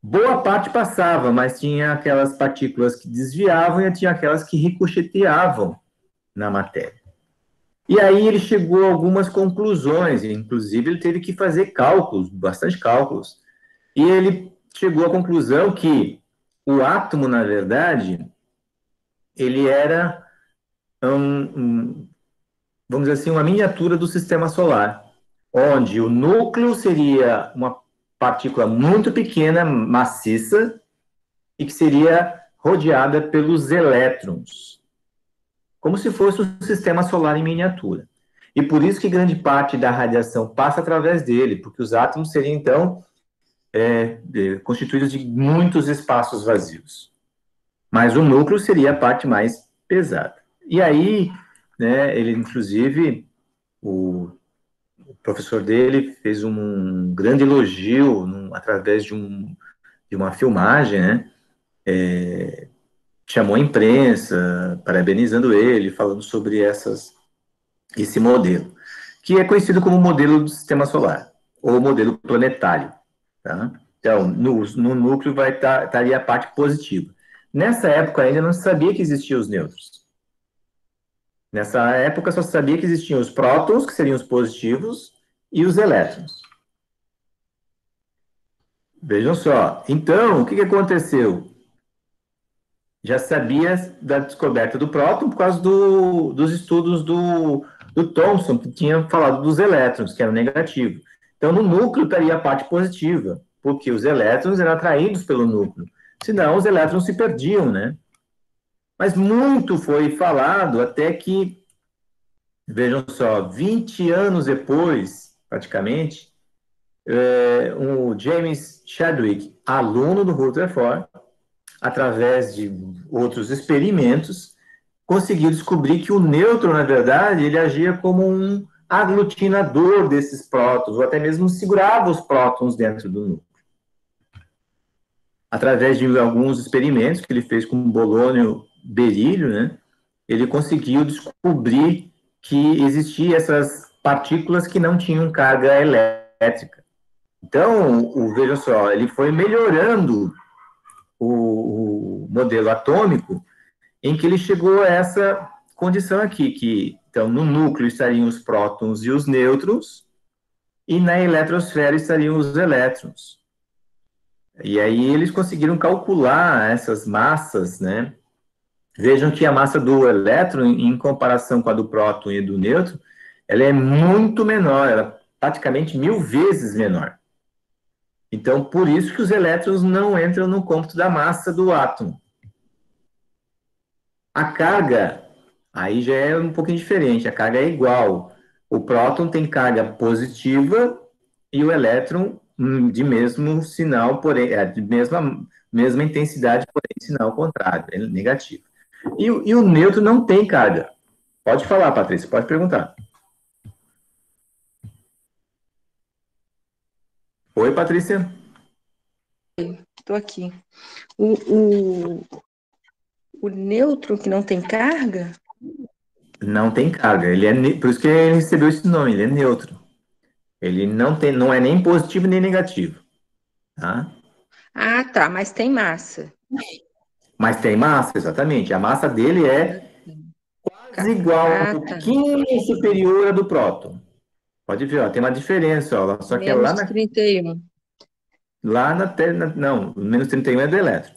boa parte passava, mas tinha aquelas partículas que desviavam e tinha aquelas que ricocheteavam na matéria. E aí ele chegou a algumas conclusões, inclusive ele teve que fazer cálculos, bastante cálculos, e ele chegou à conclusão que o átomo, na verdade, ele era, vamos dizer assim, uma miniatura do sistema solar, onde o núcleo seria uma partícula muito pequena, maciça, e que seria rodeada pelos elétrons, como se fosse um sistema solar em miniatura. E por isso que grande parte da radiação passa através dele, porque os átomos seriam, então, constituídos de muitos espaços vazios. Mas o núcleo seria a parte mais pesada. E aí, né, ele, inclusive, o professor dele fez um grande elogio através de uma filmagem, né, chamou a imprensa, parabenizando ele, falando sobre esse modelo, que é conhecido como modelo do sistema solar, ou modelo planetário. Tá? Então, no núcleo estaria a parte positiva. Nessa época ainda não se sabia que existiam os nêutrons. Nessa época só se sabia que existiam os prótons, que seriam os positivos, e os elétrons. Vejam só. Então, o que aconteceu? Já sabia da descoberta do próton por causa dos estudos do Thomson, que tinha falado dos elétrons, que eram negativos. Então, no núcleo estaria a parte positiva, porque os elétrons eram atraídos pelo núcleo. Senão, os elétrons se perdiam, né? Mas muito foi falado até que, vejam só, 20 anos depois, praticamente, o James Chadwick, aluno do Rutherford, através de outros experimentos, conseguiu descobrir que o nêutron, na verdade, ele agia como um aglutinador desses prótons, ou até mesmo segurava os prótons dentro do núcleo. Através de alguns experimentos que ele fez com bolônio berílio, né, ele conseguiu descobrir que existiam essas partículas que não tinham carga elétrica. Então, veja só, ele foi melhorando o modelo atômico, em que ele chegou a essa condição aqui, que então no núcleo estariam os prótons e os nêutrons, e na eletrosfera estariam os elétrons. E aí eles conseguiram calcular essas massas, né, Vejam que a massa do elétron, em comparação com a do próton e do nêutron, ela é muito menor, ela é praticamente 1000 vezes menor. Então, por isso que os elétrons não entram no cômputo da massa do átomo. A carga, aí já é um pouquinho diferente, a carga é igual. O próton tem carga positiva e o elétron de mesmo sinal, porém, de mesma intensidade, porém sinal contrário, é negativo. E o nêutron não tem carga. Pode falar, Patrícia, pode perguntar. Oi, Patrícia. Estou aqui. O nêutron que não tem carga? Não tem carga. Por isso que ele recebeu esse nome, ele é neutro. Ele não é nem positivo nem negativo. Tá? Ah, tá, mas tem massa. Mas tem massa, exatamente. A massa dele é quase igual, um Ah, tá. pouquinho superior à do próton. Pode ver, ó, tem uma diferença, ó, só que é Menos 31. não, menos 31 é do elétron.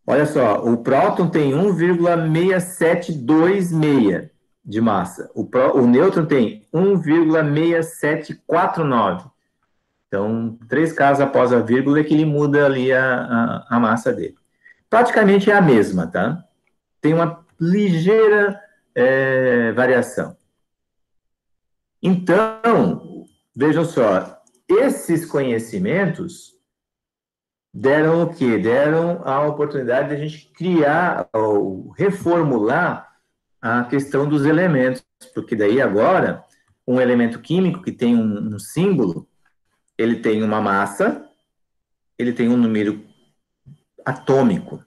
Olha só, o próton tem 1,6726 de massa. O nêutron tem 1,6749. Então, 3 casas após a vírgula é que ele muda ali a massa dele. Praticamente é a mesma, tá? Tem uma ligeira variação. Então, vejam só, esses conhecimentos deram o quê? Deram a oportunidade de a gente criar ou reformular a questão dos elementos, porque daí agora, um elemento químico que tem um símbolo, ele tem uma massa, ele tem um número atômico.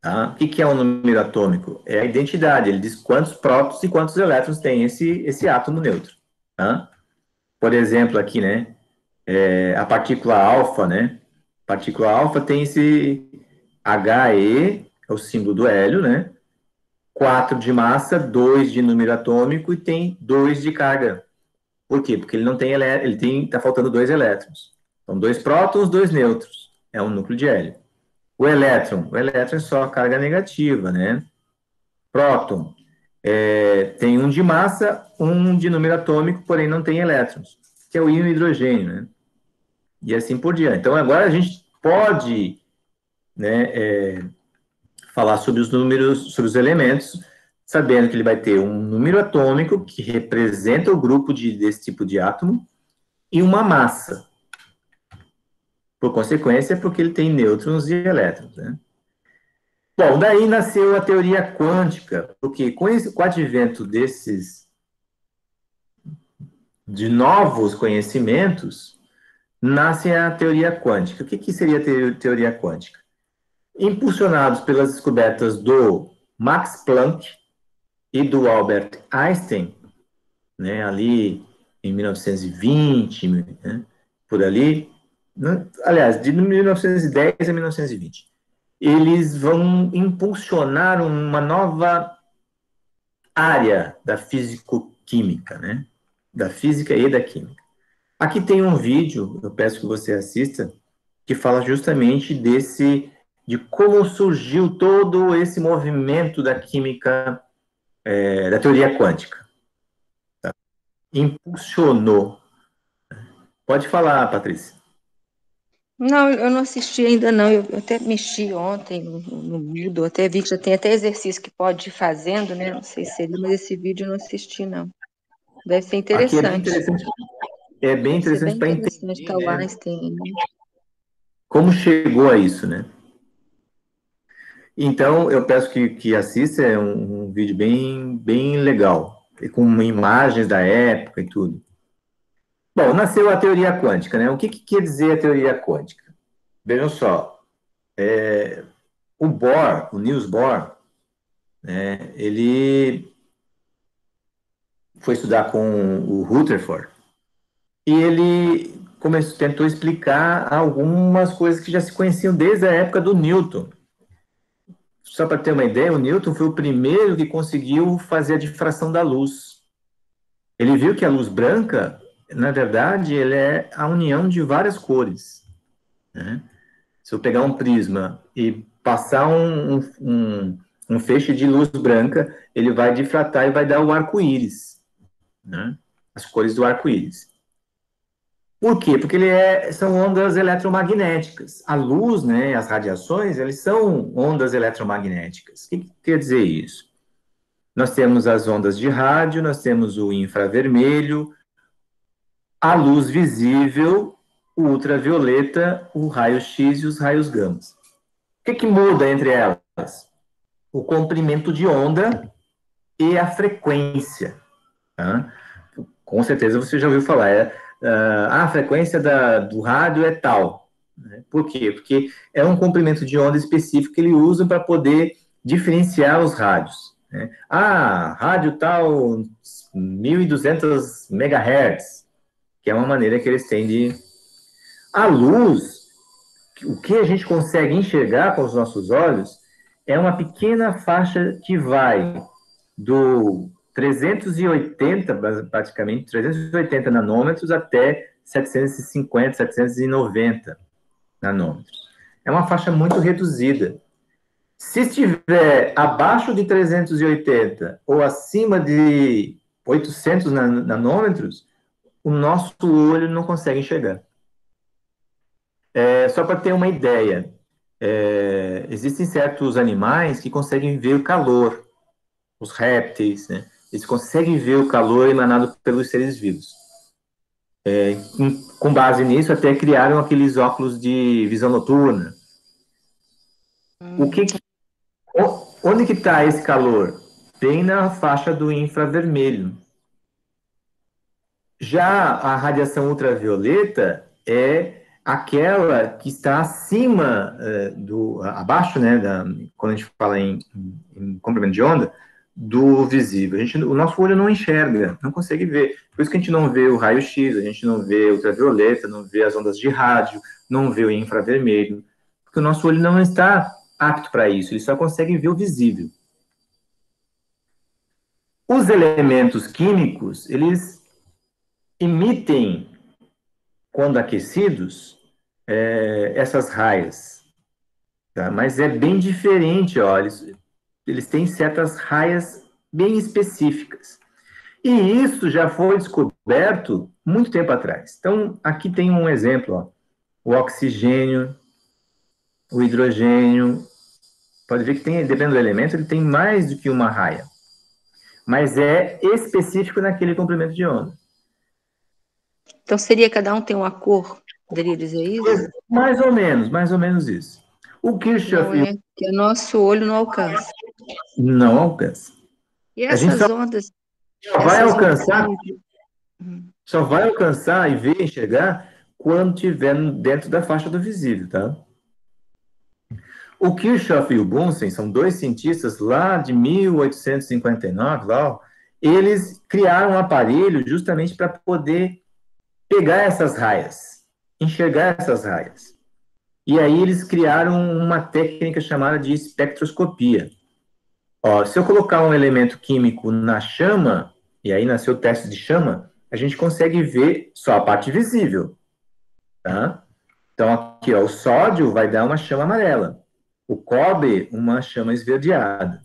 Tá? O que é um número atômico? É a identidade, ele diz quantos prótons e quantos elétrons tem esse átomo neutro. Tá? Por exemplo, aqui, né, a partícula alfa, né, a partícula alfa tem esse He, é o símbolo do hélio, né, 4 de massa, 2 de número atômico e tem 2 de carga. Por quê? Porque ele não tem está faltando 2 elétrons. Então, 2 prótons, 2 nêutrons. É um núcleo de hélio. O elétron é só carga negativa, né? Próton tem 1 de massa, 1 de número atômico, porém não tem elétrons, que é o íon hidrogênio, né? E assim por diante. Então, agora a gente pode, né, falar sobre os números, sobre os elementos, sabendo que ele vai ter um número atômico, que representa o grupo desse tipo de átomo, e uma massa. Por consequência, porque ele tem nêutrons e elétrons, né? Bom, daí nasceu a teoria quântica, porque com o advento de novos conhecimentos, nasce a teoria quântica. O que seria a teoria quântica? Impulsionados pelas descobertas do Max Planck e do Albert Einstein, né, ali em 1920, né, por ali, né, aliás, de 1910 a 1920, eles vão impulsionar uma nova área da físico-química, né, da física e da química. Aqui tem um vídeo, eu peço que você assista, que fala justamente de como surgiu todo esse movimento da química, da teoria quântica. Tá? Impulsionou. Pode falar, Patrícia. Não, eu não assisti ainda não. Eu até mexi ontem no Moodle, até vi que já tem até exercício que pode ir fazendo, né? Não sei se seria, mas esse vídeo eu não assisti, não. Deve ser Aqui interessante. é bem Deve ser interessante bem para interessante entender, estar o né, Einstein, né? como chegou a isso, né? Então, eu peço que assista, é um vídeo bem legal, e com imagens da época e tudo. Bom, nasceu a teoria quântica, né? O que quer dizer a teoria quântica? Vejam só, o Bohr, o Niels Bohr, né, ele foi estudar com o Rutherford e ele tentou explicar algumas coisas que já se conheciam desde a época do Newton. Só para ter uma ideia, o Newton foi o primeiro que conseguiu fazer a difração da luz. Ele viu que a luz branca, na verdade, ele é a união de várias cores, né? Se eu pegar um prisma e passar Um feixe de luz branca, ele vai difratar e vai dar o arco-íris, né? As cores do arco-íris. Por quê? Porque são ondas eletromagnéticas. A luz, né, as radiações, eles são ondas eletromagnéticas. O que quer dizer isso? Nós temos as ondas de rádio, nós temos o infravermelho, a luz visível, o ultravioleta, o raio-x e os raios gama. O que muda entre elas? O comprimento de onda e a frequência. Tá? Com certeza você já ouviu falar, a frequência do rádio é tal. Né? Por quê? Porque é um comprimento de onda específico que ele usa para poder diferenciar os rádios. Né? Rádio tal, 1.200 MHz, que é uma maneira que eles têm de... A luz, o que a gente consegue enxergar com os nossos olhos, é uma pequena faixa que vai do 380, praticamente, 380 nanômetros até 750, 790 nanômetros. É uma faixa muito reduzida. Se estiver abaixo de 380 ou acima de 800 nanômetros, o nosso olho não consegue enxergar. Só para ter uma ideia, existem certos animais que conseguem ver o calor, os répteis, né? Eles conseguem ver o calor emanado pelos seres vivos. Com base nisso, até criaram aqueles óculos de visão noturna. Onde que está esse calor? Bem na faixa do infravermelho. Já a radiação ultravioleta é aquela que está acima abaixo, né, quando a gente fala em comprimento de onda, do visível. O nosso olho não enxerga, não consegue ver. Por isso que a gente não vê o raio-x, a gente não vê o ultravioleta, não vê as ondas de rádio, não vê o infravermelho, porque o nosso olho não está apto para isso, ele só consegue ver o visível. Os elementos químicos, eles emitem, quando aquecidos, essas raias. Tá? Mas é bem diferente, ó, eles têm certas raias bem específicas. E isso já foi descoberto muito tempo atrás. Então, aqui tem um exemplo, ó, o oxigênio, o hidrogênio. Pode ver que dependendo do elemento, ele tem mais do que uma raia. Mas é específico naquele comprimento de onda. Então, seria cada um tem uma cor? Poderia dizer isso? Mais ou menos isso. O Kirchhoff... Não é, que o nosso olho não alcança. Não alcança. E essas ondas... vai alcançar... Ondas... Só vai alcançar e ver, enxergar, quando estiver dentro da faixa do visível, tá? O Kirchhoff e o Bunsen são dois cientistas lá de 1859, lá, eles criaram um aparelho justamente para poder pegar essas raias, enxergar essas raias. E aí eles criaram uma técnica chamada de espectroscopia. Ó, se eu colocar um elemento químico na chama, e aí nasceu o teste de chama, a gente consegue ver só a parte visível. Tá? Então, aqui, ó, o sódio vai dar uma chama amarela. O cobre, uma chama esverdeada.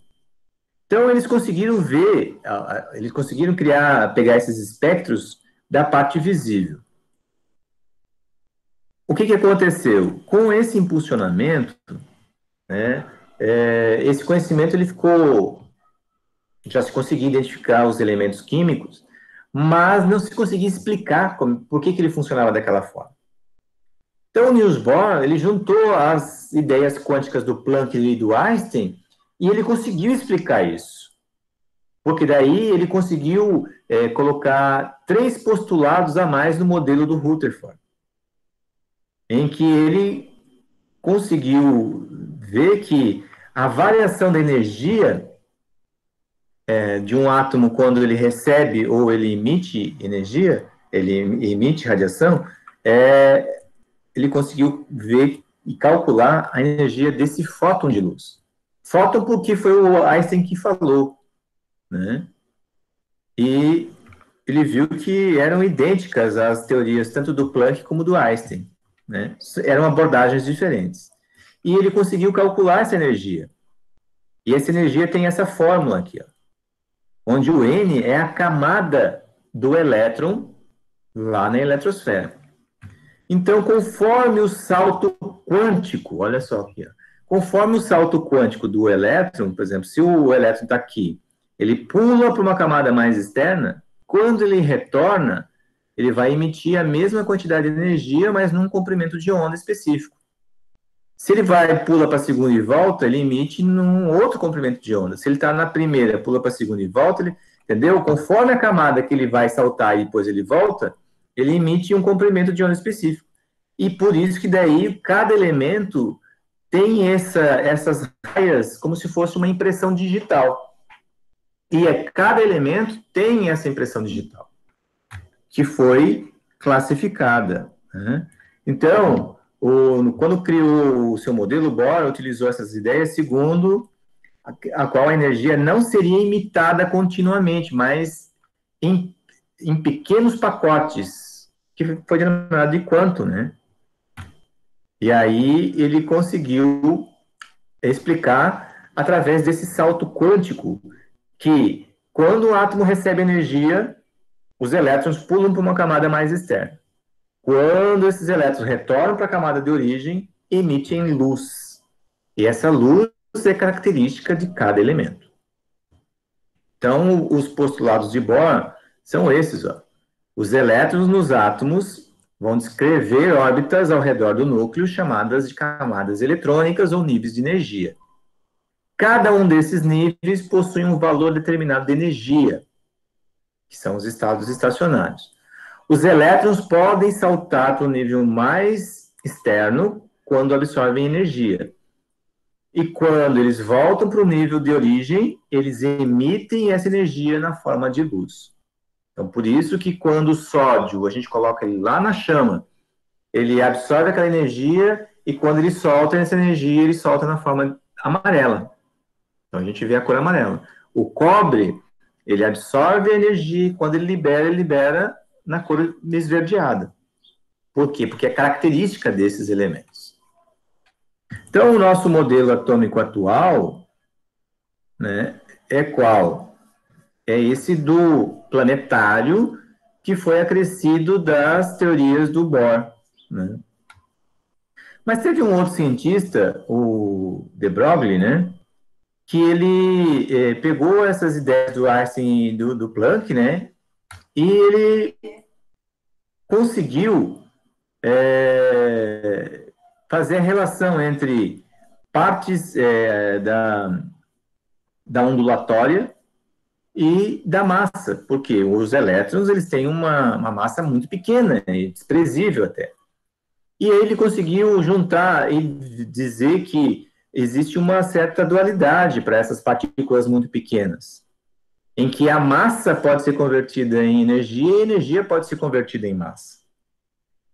Então, eles conseguiram ver, eles conseguiram pegar esses espectros da parte visível. O que aconteceu? Com esse impulsionamento, né, esse conhecimento ele ficou... Já se conseguia identificar os elementos químicos, mas não se conseguia explicar por que ele funcionava daquela forma. Então, o Niels Bohr, ele juntou as ideias quânticas do Planck e do Einstein e ele conseguiu explicar isso. Porque daí ele conseguiu colocar 3 postulados a mais no modelo do Rutherford, em que ele conseguiu ver que a variação da energia de um átomo quando ele recebe ou ele emite energia, ele emite radiação, ele conseguiu ver e calcular a energia desse fóton de luz. Fóton porque foi o Einstein que falou, né? E ele viu que eram idênticas as teorias tanto do Planck como do Einstein, né? Eram abordagens diferentes. E ele conseguiu calcular essa energia. E essa energia tem essa fórmula aqui, ó, onde o N é a camada do elétron lá na eletrosfera. Então, conforme o salto quântico, olha só aqui, ó, conforme o salto quântico do elétron, por exemplo, se o elétron está aqui, ele pula para uma camada mais externa, quando ele retorna, ele vai emitir a mesma quantidade de energia, mas num comprimento de onda específico. Se ele pula para a segunda e volta, ele emite num outro comprimento de onda. Se ele está na primeira, pula para a segunda e volta, entendeu? Conforme a camada que ele vai saltar e depois ele volta, ele emite um comprimento de onda específico. E por isso que daí cada elemento tem essas raias como se fosse uma impressão digital. E cada elemento tem essa impressão digital, que foi classificada, né? Então, quando criou o seu modelo, o Bohr utilizou essas ideias segundo a qual a energia não seria imitada continuamente, mas em pequenos pacotes, que foi denominado de quantum, né? E aí ele conseguiu explicar através desse salto quântico que quando o átomo recebe energia, os elétrons pulam para uma camada mais externa. Quando esses elétrons retornam para a camada de origem, emitem luz. E essa luz é característica de cada elemento. Então, os postulados de Bohr são esses, ó. Os elétrons nos átomos vão descrever órbitas ao redor do núcleo, chamadas de camadas eletrônicas ou níveis de energia. Cada um desses níveis possui um valor determinado de energia, que são os estados estacionários. Os elétrons podem saltar para o nível mais externo quando absorvem energia. E quando eles voltam para o nível de origem, eles emitem essa energia na forma de luz. Então, por isso que quando o sódio, a gente coloca ele lá na chama, ele absorve aquela energia e quando ele solta essa energia, ele solta na forma amarela. Então, a gente vê a cor amarela. O cobre, ele absorve a energia e quando ele libera na cor esverdeada. Por quê? Porque é característica desses elementos. Então, o nosso modelo atômico atual, né, é qual? É esse do planetário que foi acrescido das teorias do Bohr, né? Mas teve um outro cientista, o de Broglie, né, que ele pegou essas ideias do Einstein e do Planck, né, e ele conseguiu fazer a relação entre partes da ondulatória e da massa, porque os elétrons eles têm uma massa muito pequena, desprezível até. E aí ele conseguiu juntar e dizer que existe uma certa dualidade para essas partículas muito pequenas, em que a massa pode ser convertida em energia e a energia pode ser convertida em massa.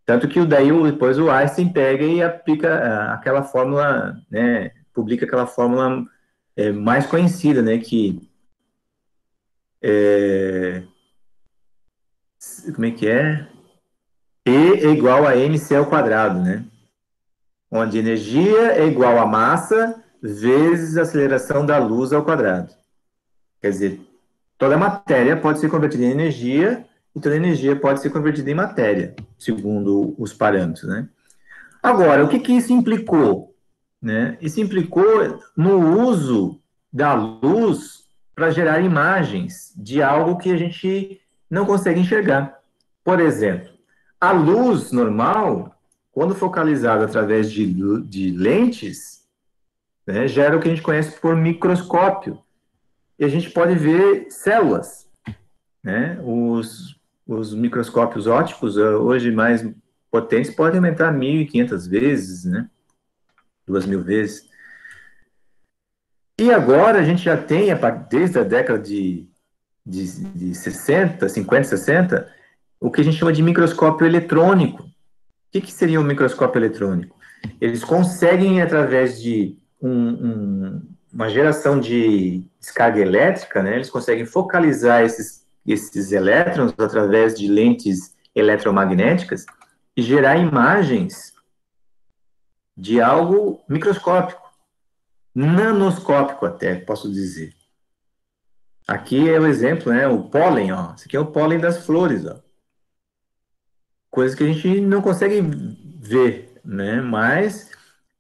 Tanto que depois o Einstein pega e aplica aquela fórmula, né, publica aquela fórmula mais conhecida, né, que como é que é? E é igual a mc ao quadrado, né? Onde energia é igual a massa vezes a aceleração da luz ao quadrado. Quer dizer, toda matéria pode ser convertida em energia e toda energia pode ser convertida em matéria, segundo os parâmetros, né? Agora, o que isso implicou? Né? Isso implicou no uso da luz para gerar imagens de algo que a gente não consegue enxergar. Por exemplo, a luz normal, quando focalizada através de lentes, né, gera o que a gente conhece por microscópio. E a gente pode ver células. Né? Os microscópios ópticos, hoje mais potentes, podem aumentar 1.500 vezes, né? 2.000 vezes. E agora a gente já tem, desde a década de 60, 50, 60, o que a gente chama de microscópio eletrônico. O que seria um microscópio eletrônico? Eles conseguem, através de uma geração de descarga elétrica, né, eles conseguem focalizar esses elétrons através de lentes eletromagnéticas e gerar imagens de algo microscópico. nanoscópico até, posso dizer. Aqui é o exemplo, né? O pólen, ó. Esse aqui é o pólen das flores, ó. Coisas que a gente não consegue ver, né? Mas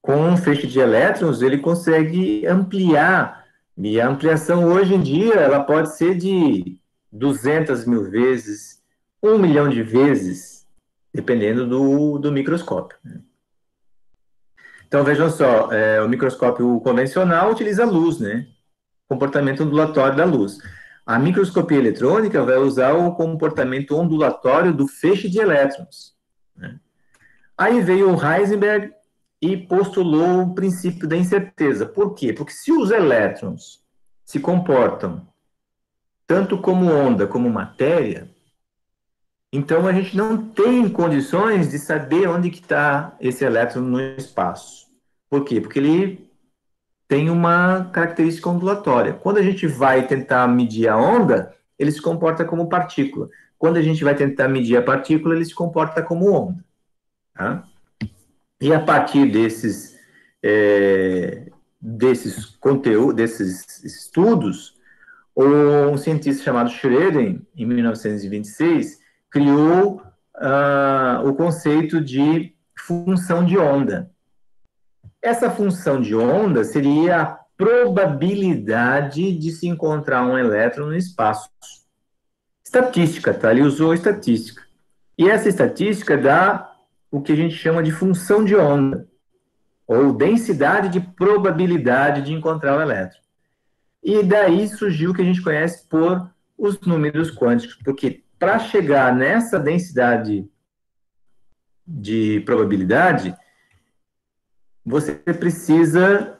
com um feixe de elétrons ele consegue ampliar. E a ampliação hoje em dia ela pode ser de 200 mil vezes, 1 milhão de vezes, dependendo do microscópio. Então vejam só, o microscópio convencional utiliza luz, né? Comportamento ondulatório da luz. A microscopia eletrônica vai usar o comportamento ondulatório do feixe de elétrons, né? Aí veio o Heisenberg e postulou o princípio da incerteza. Por quê? Porque se os elétrons se comportam tanto como onda como matéria, então a gente não tem condições de saber onde que está esse elétron no espaço. Por quê? Porque ele tem uma característica ondulatória. Quando a gente vai tentar medir a onda, ele se comporta como partícula. Quando a gente vai tentar medir a partícula, ele se comporta como onda. Tá? E a partir desses conteúdos, desses estudos, um cientista chamado Schrödinger, em 1926, criou o conceito de função de onda. Essa função de onda seria a probabilidade de se encontrar um elétron no espaço. Estatística, tá? Ele usou estatística. E essa estatística dá o que a gente chama de função de onda, ou densidade de probabilidade de encontrar o elétron. E daí surgiu o que a gente conhece por os números quânticos, porque para chegar nessa densidade de probabilidade, você precisa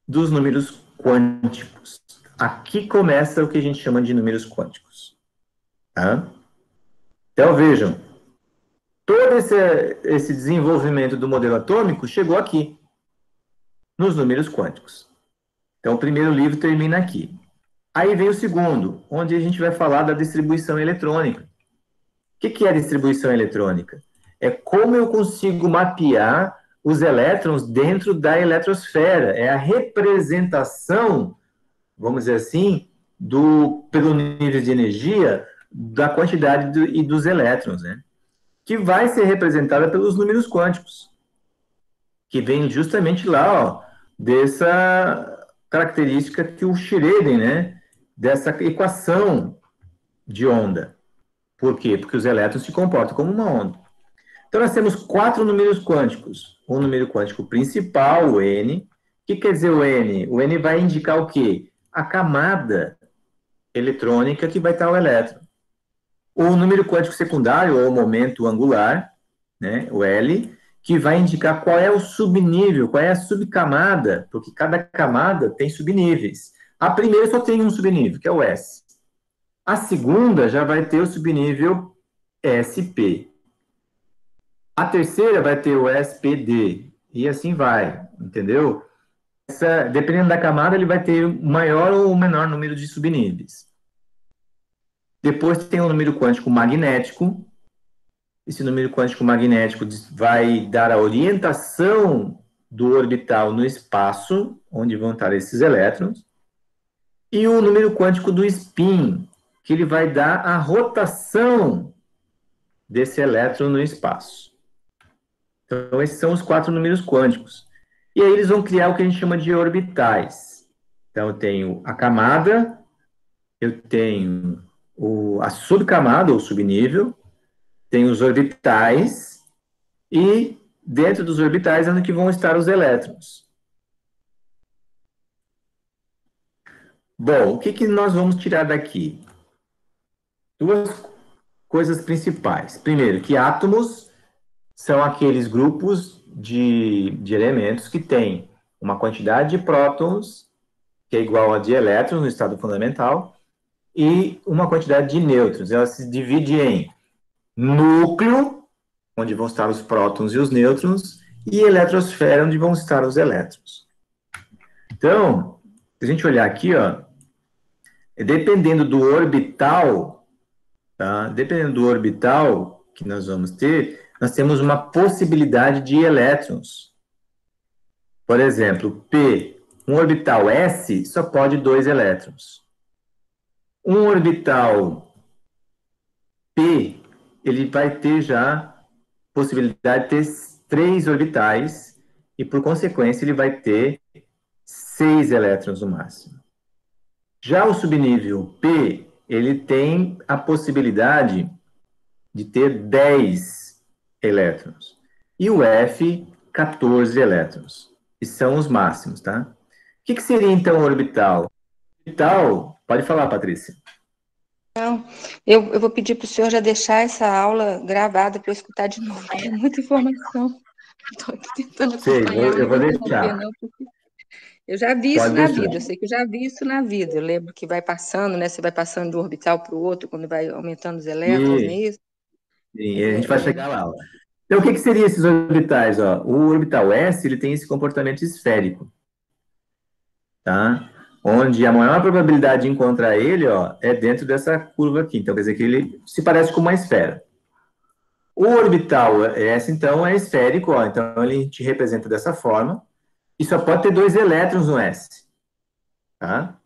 dos números quânticos. Aqui começa o que a gente chama de números quânticos. Tá? Então, vejam, todo esse desenvolvimento do modelo atômico chegou aqui, nos números quânticos. Então, o primeiro livro termina aqui. Aí vem o segundo, onde a gente vai falar da distribuição eletrônica. O que é a distribuição eletrônica? É como eu consigo mapear os elétrons dentro da eletrosfera. É a representação, vamos dizer assim, pelo nível de energia, da quantidade e dos elétrons, né? Que vai ser representada pelos números quânticos, que vem justamente lá, ó, dessa característica que o Schrödinger, né? Dessa equação de onda. Por quê? Porque os elétrons se comportam como uma onda. Então, nós temos 4 números quânticos. O número quântico principal, o N. O que quer dizer o N? O N vai indicar o quê? A camada eletrônica que vai estar o elétron. O número quântico secundário, ou momento angular, né, o L, que vai indicar qual é o subnível, qual é a subcamada, porque cada camada tem subníveis. A primeira só tem um subnível, que é o S. A segunda já vai ter o subnível SP. A terceira vai ter o SPD. E assim vai, entendeu? Dependendo da camada, ele vai ter maior ou menor número de subníveis. Depois tem o número quântico magnético. Esse número quântico magnético vai dar a orientação do orbital no espaço, onde vão estar esses elétrons. E o número quântico do spin, que ele vai dar a rotação desse elétron no espaço. Então, esses são os 4 números quânticos. E aí eles vão criar o que a gente chama de orbitais. Então, eu tenho a camada, eu tenho a subcamada, ou subnível, tenho os orbitais, e dentro dos orbitais é onde que vão estar os elétrons. Bom, o que nós vamos tirar daqui? 2 coisas principais. Primeiro, que átomos são aqueles grupos de elementos que têm uma quantidade de prótons, que é igual a de elétrons no estado fundamental, e uma quantidade de nêutrons. Ela se divide em núcleo, onde vão estar os prótons e os nêutrons, e eletrosfera, onde vão estar os elétrons. Então, se a gente olhar aqui, ó, dependendo do orbital, tá? Dependendo do orbital que nós vamos ter, nós temos uma possibilidade de elétrons. Por exemplo, P, um orbital S só pode 2 elétrons. Um orbital P, ele vai ter já possibilidade de ter 3 orbitais e, por consequência, ele vai ter 6 elétrons no máximo. Já o subnível P, ele tem a possibilidade de ter 10 elétrons. E o F, 14 elétrons. E são os máximos, tá? O que seria, então, o orbital? Orbital, pode falar, Patrícia. Não, eu vou pedir para o senhor já deixar essa aula gravada para eu escutar de novo, porque é muita informação. Estou aqui tentando acompanhar, Eu não vou vou interromper, deixar. não, porque eu já vi isso Pode na deixar. vida, eu sei que eu já vi isso na vida. Eu lembro que vai passando, né? Você vai passando de um orbital para o outro, quando vai aumentando os elétrons, não é E, isso? e a gente vai chegar lá. Ó. Então, o que seriam esses orbitais? Ó? O orbital S, ele tem esse comportamento esférico, tá? Onde a maior probabilidade de encontrar ele, ó, é dentro dessa curva aqui. Então, quer dizer que ele se parece com uma esfera. O orbital S, então, é esférico, ó, então ele te representa dessa forma, e só pode ter 2 elétrons no S. Tá?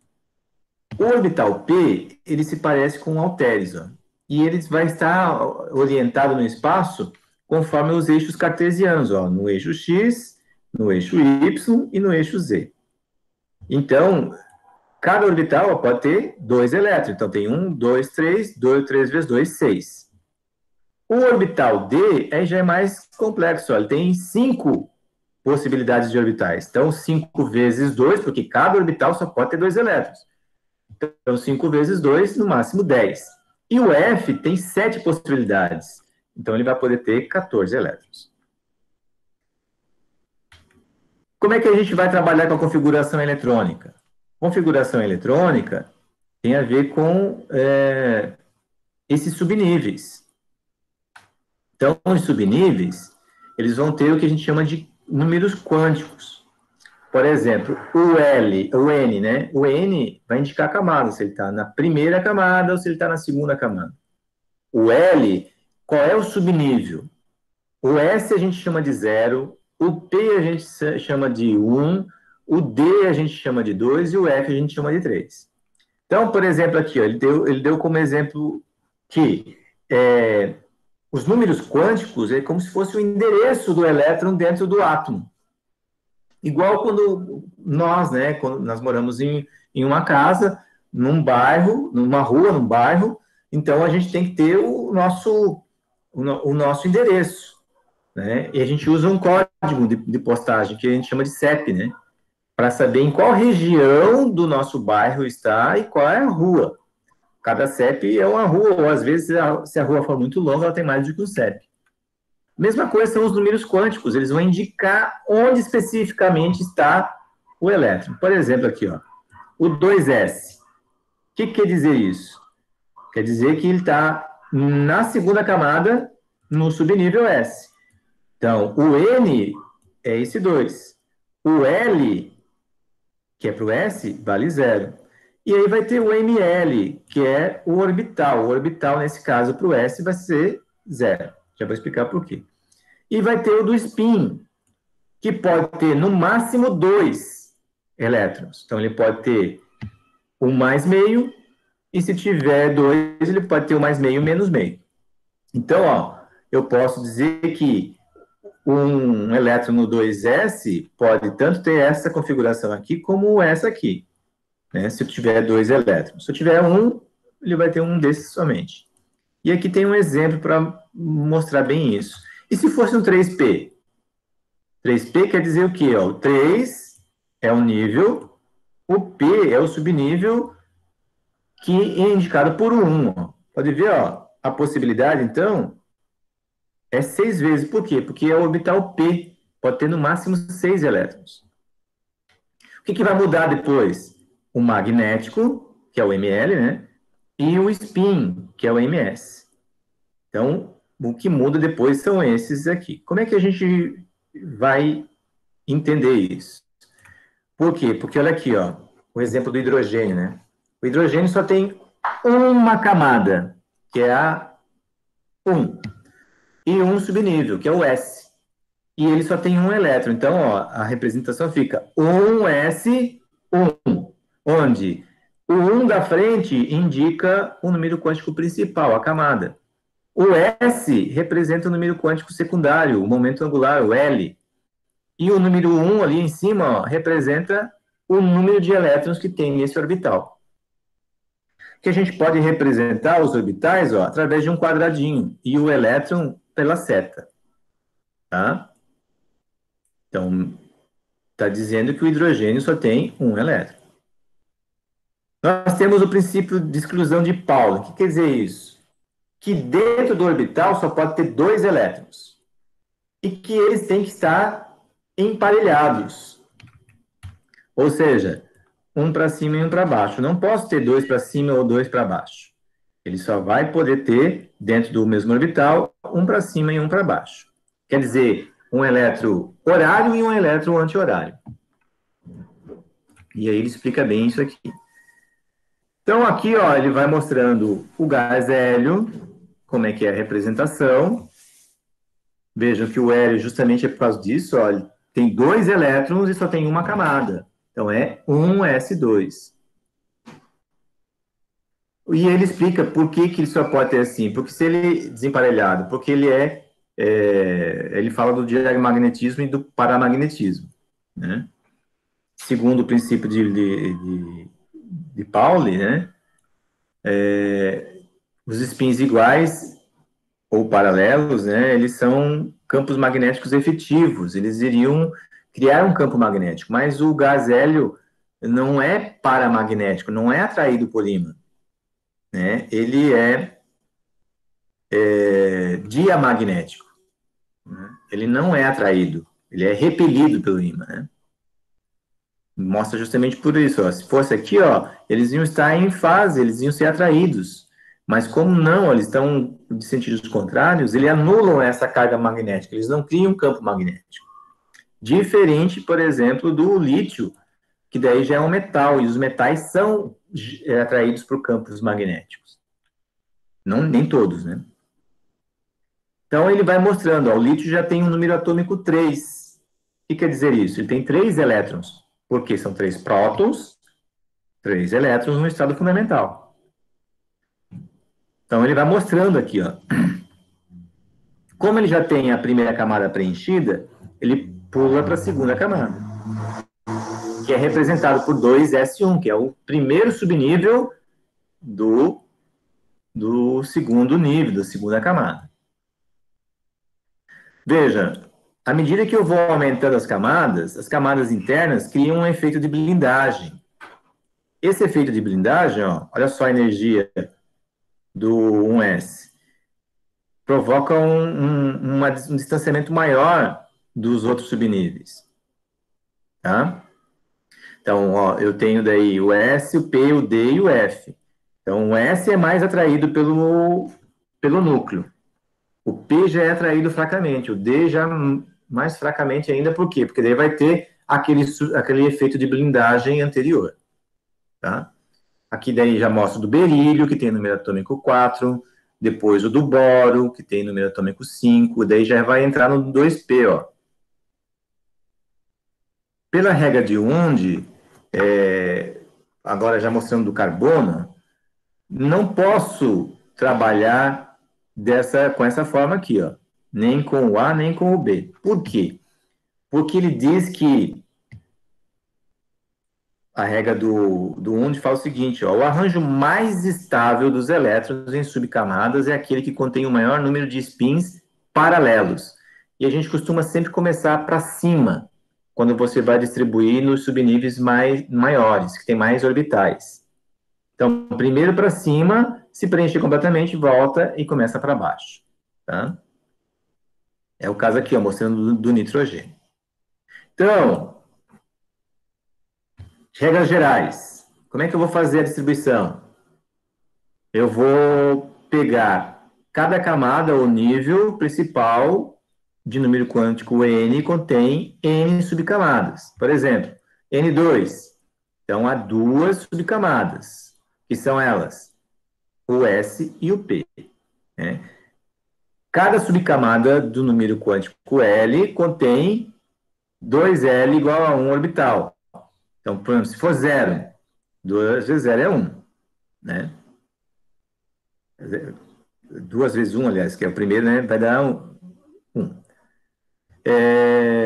O orbital P, ele se parece com um halteres, ó, e ele vai estar orientado no espaço conforme os eixos cartesianos, ó, no eixo X, no eixo Y e no eixo Z. Então, cada orbital ó, pode ter 2 elétrons. Então, tem 1, 2, 3, 2, 3 vezes 2, 6. O orbital D já é mais complexo, ó, ele tem 5 possibilidades de orbitais. Então, 5 vezes 2, porque cada orbital só pode ter 2 elétrons. Então, 5 vezes 2, no máximo 10. E o F tem 7 possibilidades. Então, ele vai poder ter 14 elétrons. Como é que a gente vai trabalhar com a configuração eletrônica? Configuração eletrônica tem a ver com esses subníveis. Então, os subníveis, eles vão ter o que a gente chama de números quânticos. Por exemplo, o N, né? O N vai indicar a camada, se ele está na primeira camada ou se ele está na segunda camada. O L, qual é o subnível? O S a gente chama de 0, o P a gente chama de 1, o D a gente chama de 2 e o F a gente chama de 3. Então, por exemplo, aqui, ó, ele deu como exemplo que os números quânticos é como se fosse o endereço do elétron dentro do átomo. Igual quando nós, né, quando nós moramos em uma casa, num bairro, numa rua, num bairro, então a gente tem que ter o nosso endereço, né? E a gente usa um código de postagem que a gente chama de CEP, né? Para saber em qual região do nosso bairro está e qual é a rua. Cada CEP é uma rua, ou às vezes, se a rua for muito longa, ela tem mais do que um CEP. Mesma coisa são os números quânticos, eles vão indicar onde especificamente está o elétron. Por exemplo, aqui, ó, o 2s. O que quer dizer isso? Quer dizer que ele está na segunda camada, no subnível S. Então, o N é esse 2. O L, que é para o S, vale 0. E aí vai ter o ML, que é o orbital. O orbital, nesse caso, para o S, vai ser 0. Já vou explicar por quê. E vai ter o do spin, que pode ter no máximo 2 elétrons. Então, ele pode ter um mais meio, e se tiver 2, ele pode ter um mais meio menos meio. Então, ó, eu posso dizer que um elétron no 2s pode tanto ter essa configuração aqui, como essa aqui, né? Se eu tiver 2 elétrons. Se eu tiver um, ele vai ter um desses somente. E aqui tem um exemplo para mostrar bem isso. E se fosse um 3p? 3p quer dizer o quê? Ó? O 3 é um nível, o p é o subnível que é indicado por 1. Ó. Pode ver, ó, a possibilidade, então, é 6 vezes. Por quê? Porque é o orbital p, pode ter no máximo 6 elétrons. O que vai mudar depois? O magnético, que é o Ml, né? E o spin, que é o Ms. Então, o que muda depois são esses aqui. Como é que a gente vai entender isso? Por quê? Porque olha aqui, ó, o exemplo do hidrogênio, né? O hidrogênio só tem uma camada, que é a 1, e um subnível, que é o S. e ele só tem um elétron. Então, ó, a representação fica 1s1, onde o 1 da frente indica o número quântico principal, a camada. O S representa o número quântico secundário, o momento angular, o L. E o número 1 ali em cima, ó, representa o número de elétrons que tem nesse orbital. Que a gente pode representar os orbitais, ó, através de um quadradinho e o elétron pela seta. Tá? Então, está dizendo que o hidrogênio só tem um elétron. Nós temos o princípio de exclusão de Pauli. O que quer dizer isso? Que dentro do orbital só pode ter 2 elétrons. E que eles têm que estar emparelhados. Ou seja, um para cima e um para baixo. Não posso ter 2 para cima ou 2 para baixo. Ele só vai poder ter, dentro do mesmo orbital, um para cima e um para baixo. Quer dizer, um elétron horário e um elétron anti-horário. E aí ele explica bem isso aqui. Então, aqui, ó, ele vai mostrando o gás hélio, como é que é a representação. Vejam que o hélio, justamente é por causa disso, ó, ele tem 2 elétrons e só tem uma camada. Então, é 1s2. E ele explica por que ele só pode ter assim. Porque se ele desemparelhado, porque ele ele fala do diamagnetismo e do paramagnetismo, né? Segundo o princípio de Pauli, né? Os spins iguais ou paralelos, né? Eles são campos magnéticos efetivos. Eles iriam criar um campo magnético. Mas o gás hélio não é paramagnético, não é atraído por ímã, né? Ele é diamagnético. Né? Ele não é atraído, ele é repelido pelo ímã, né? Mostra justamente por isso, ó. Se fosse aqui, ó, eles iam estar em fase, eles iam ser atraídos. Mas como não, eles estão de sentidos contrários, eles anulam essa carga magnética, eles não criam um campo magnético. Diferente, por exemplo, do lítio, que daí já é um metal, e os metais são atraídos por campos magnéticos. Não, nem todos, né? Então, ele vai mostrando, ó, o lítio já tem um número atômico 3. O que quer dizer isso? Ele tem 3 elétrons, porque são 3 prótons, 3 elétrons no estado fundamental. Então, ele vai mostrando aqui, ó. Como ele já tem a primeira camada preenchida, ele pula para a segunda camada, que é representado por 2s1, que é o primeiro subnível do segundo nível, da segunda camada. Veja, à medida que eu vou aumentando as camadas internas criam um efeito de blindagem. Esse efeito de blindagem, ó, olha só a energia do 1s, provoca um distanciamento maior dos outros subníveis. Tá? Então, ó, eu tenho daí o S, o P, o D e o F. Então, o S é mais atraído pelo núcleo. O P já é atraído fracamente, o D já mais fracamente ainda, por quê? Porque daí vai ter aquele efeito de blindagem anterior. Tá? Aqui daí já mostra do berílio, que tem número atômico 4, depois o do boro, que tem número atômico 5, daí já vai entrar no 2P, ó. Pela regra de Unde, agora já mostrando do carbono, não posso trabalhar com essa forma aqui, ó. Nem com o A, nem com o B. Por quê? Porque ele diz que a regra do Unde fala o seguinte, ó, o arranjo mais estável dos elétrons em subcamadas é aquele que contém o maior número de spins paralelos. E a gente costuma sempre começar para cima, quando você vai distribuir nos subníveis maiores, que tem mais orbitais. Então, primeiro para cima, se preenche completamente, volta e começa para baixo. Tá? É o caso aqui, ó, mostrando do nitrogênio. Então, regras gerais. Como é que eu vou fazer a distribuição? Eu vou pegar cada camada ou nível principal de número quântico N contém N subcamadas. Por exemplo, N2. Então, há 2 subcamadas, que são elas, o S e o P. Né? cada subcamada do número quântico L contém 2L igual a 1 orbital. Então, por exemplo, se for 0, 2 vezes 0 é 1, né? 2 vezes 1, aliás, que é o primeiro, né? Vai dar 1.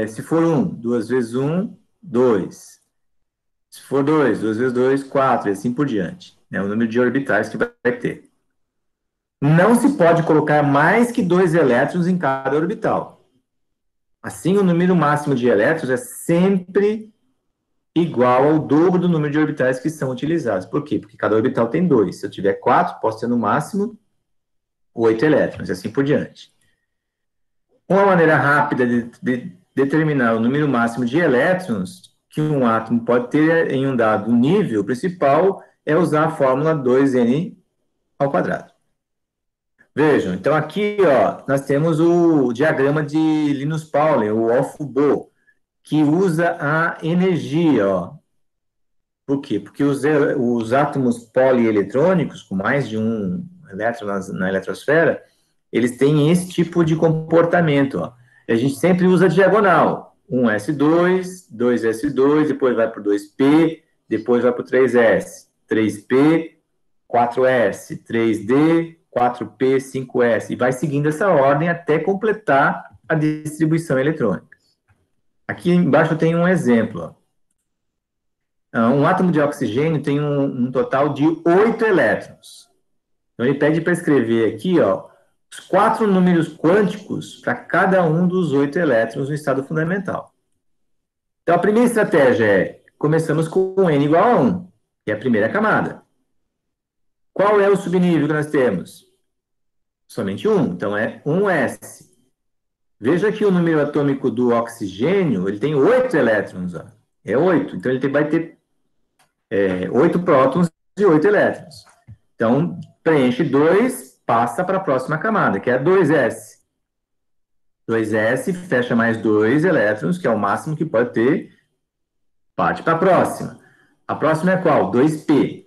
Se for 1, 2 vezes 1, 2. Se for 2, 2 vezes 2, 4, e assim por diante. É o número de orbitais que vai ter. Não se pode colocar mais que 2 elétrons em cada orbital. Assim, o número máximo de elétrons é sempre igual ao dobro do número de orbitais que são utilizados. Por quê? Porque cada orbital tem 2. Se eu tiver 4, posso ter no máximo 8 elétrons, e assim por diante. Uma maneira rápida de determinar o número máximo de elétrons que um átomo pode ter em um dado nível principal é usar a fórmula 2n ao quadrado. Vejam, então aqui ó, nós temos o diagrama de Linus Pauling, o Aufbau, que usa a energia. Ó. Por quê? Porque os átomos polieletrônicos, com mais de um elétron na eletrosfera, eles têm esse tipo de comportamento. Ó. A gente sempre usa diagonal. 1s2, 2s2, depois vai para o 2p, depois vai para o 3s. 3p, 4s, 3d, 4p, 5s. E vai seguindo essa ordem até completar a distribuição eletrônica. Aqui embaixo tem um exemplo. Ó. Um átomo de oxigênio tem um total de 8 elétrons. Então, ele pede para escrever aqui, ó, os 4 números quânticos para cada um dos 8 elétrons no estado fundamental. Então, a primeira estratégia é, começamos com n igual a 1, que é a primeira camada. Qual é o subnível que nós temos? Somente 1, então é 1s. Veja que o número atômico do oxigênio, ele tem 8 elétrons, ó. É 8, então ele vai ter 8 prótons e 8 elétrons. Então, preenche 2, passa para a próxima camada, que é 2s. 2s, fecha mais 2 elétrons, que é o máximo que pode ter, parte para a próxima. A próxima é qual? 2p.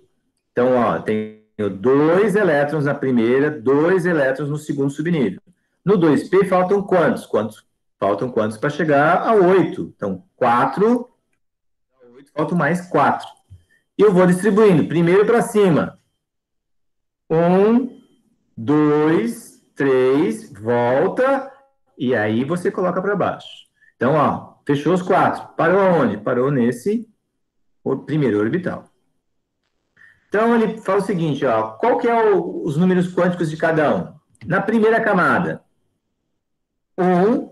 Então, ó, tenho 2 elétrons na primeira, 2 elétrons no segundo subnível. No 2p faltam quantos? Faltam quantos para chegar a 8? Então, 4, 8, faltam mais 4. E eu vou distribuindo, primeiro para cima. 1, 2, 3, volta, e aí você coloca para baixo. Então, ó, fechou os 4. Parou aonde? Parou nesse primeiro orbital. Então, ele fala o seguinte, ó, qual que é os números quânticos de cada um? Na primeira camada, 1,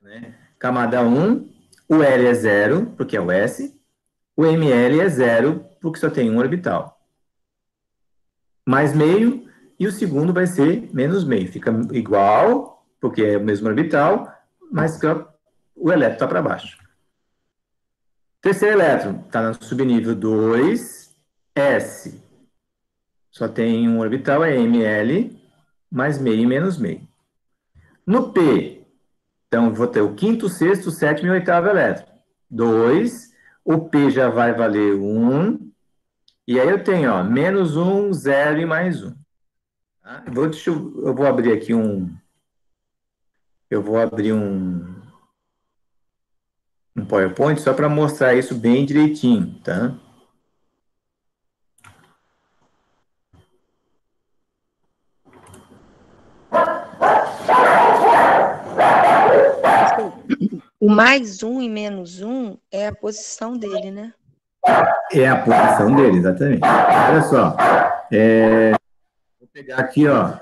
né? Camada 1, o L é 0, porque é o S, o ML é 0, porque só tem um orbital. Mais meio, e o segundo vai ser menos meio. Fica igual, porque é o mesmo orbital, mas o elétron está para baixo. Terceiro elétron está no subnível 2, S. Só tem um orbital, é ML, mais meio e menos meio. No P, então vou ter o quinto, sexto, sétimo e oitavo elétron. 2, o P já vai valer 1, e aí eu tenho, ó, menos 1, 0 e mais 1. Tá? Eu vou abrir aqui um PowerPoint só para mostrar isso bem direitinho, tá? O mais 1 e menos 1 é a posição dele, né? É a posição dele, exatamente. Olha só. Vou pegar aqui, ó,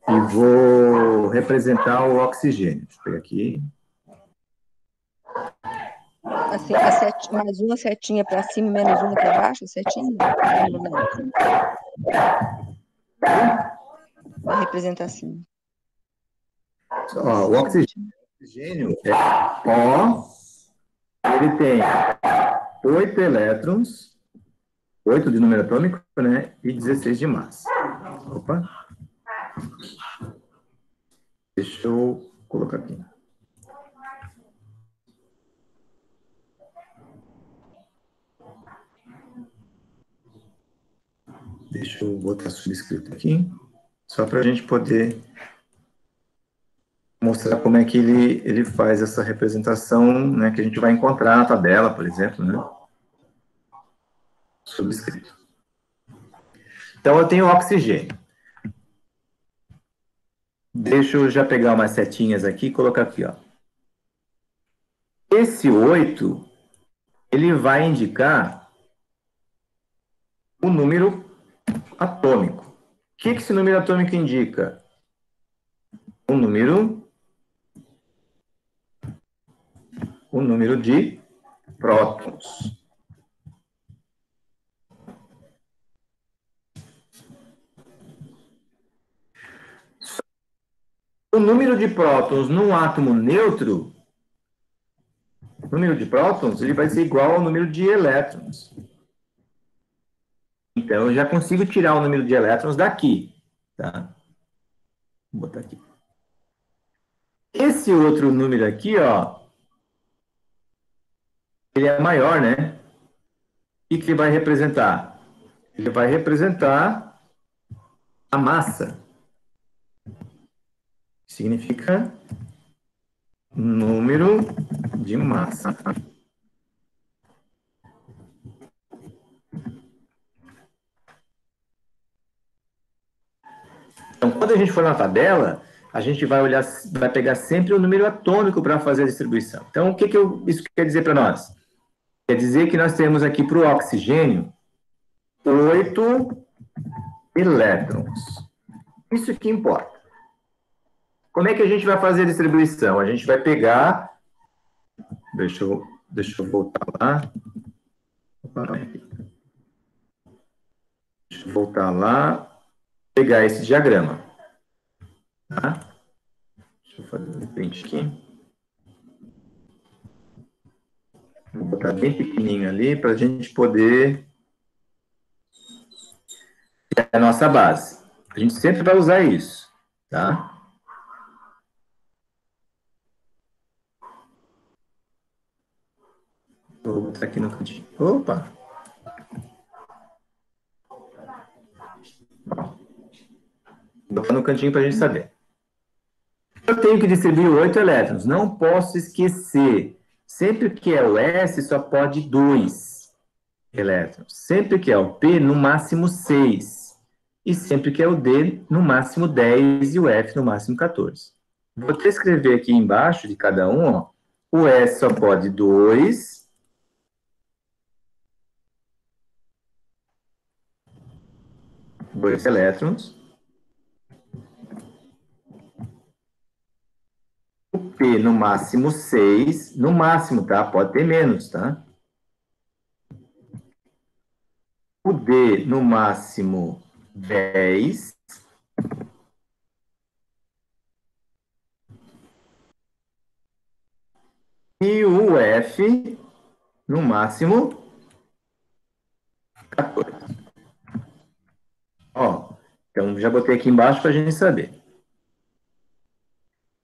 e vou representar o oxigênio. Deixa eu pegar aqui. Assim, mais uma setinha para cima e menos uma para baixo, a setinha? Não. Vai representar assim. Ó, o oxigênio é O, ele tem 8 elétrons, 8 de número atômico, né, e 16 de massa. Opa. Deixa eu colocar aqui. Deixa eu botar subscrito aqui. Só para a gente poder mostrar como é que ele faz essa representação, né, que a gente vai encontrar na tabela, por exemplo, né, subscrito. Então, eu tenho oxigênio. Deixa eu já pegar umas setinhas aqui e colocar aqui, ó. Esse 8, ele vai indicar o número atômico. O que esse número atômico indica? O número de prótons. O número de prótons num átomo neutro, o número de prótons, ele vai ser igual ao número de elétrons. Então, eu já consigo tirar o número de elétrons daqui, tá? Vou botar aqui. Esse outro número aqui, ó, ele é maior, né? O que ele vai representar? Ele vai representar a massa. Significa número de massa. Então, quando a gente for na tabela, a gente vai olhar, vai pegar sempre o número atômico para fazer a distribuição. Então, o que isso quer dizer para nós? Quer dizer que nós temos aqui para o oxigênio 8 elétrons. Isso que importa. Como é que a gente vai fazer a distribuição? A gente vai pegar... Deixa eu voltar lá. Deixa eu voltar lá. Pegar esse diagrama. Tá? Deixa eu fazer um print aqui. Vou botar bem pequenininho ali para a gente poder... É a nossa base. A gente sempre vai usar isso, tá? Vou botar aqui no cantinho. Opa! Vou botar no cantinho para a gente saber. Eu tenho que distribuir 8 elétrons. Não posso esquecer. Sempre que é o S, só pode 2 elétrons. Sempre que é o P, no máximo 6. E sempre que é o D, no máximo 10 e o F no máximo 14. Vou até escrever aqui embaixo de cada um, ó. O S só pode 2. Dois elétrons. O P no máximo 6. No máximo, tá? Pode ter menos, tá? O D no máximo 10. E o F no máximo 14. Ó, então já botei aqui embaixo para a gente saber.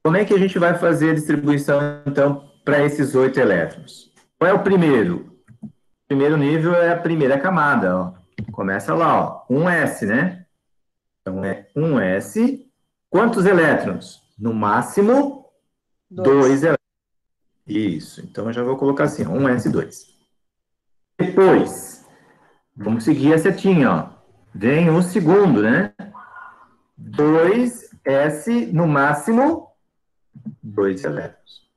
Como é que a gente vai fazer a distribuição, então, para esses 8 elétrons? Qual é o primeiro? O primeiro nível é a primeira camada, ó. Começa lá, ó, 1s, né? Então, é 1s. Quantos elétrons? No máximo, 2 elétrons. Isso, então eu já vou colocar assim, ó, 1s2. Depois, vamos seguir a setinha, ó. Vem o segundo, né? 2s, no máximo, 2 elétrons.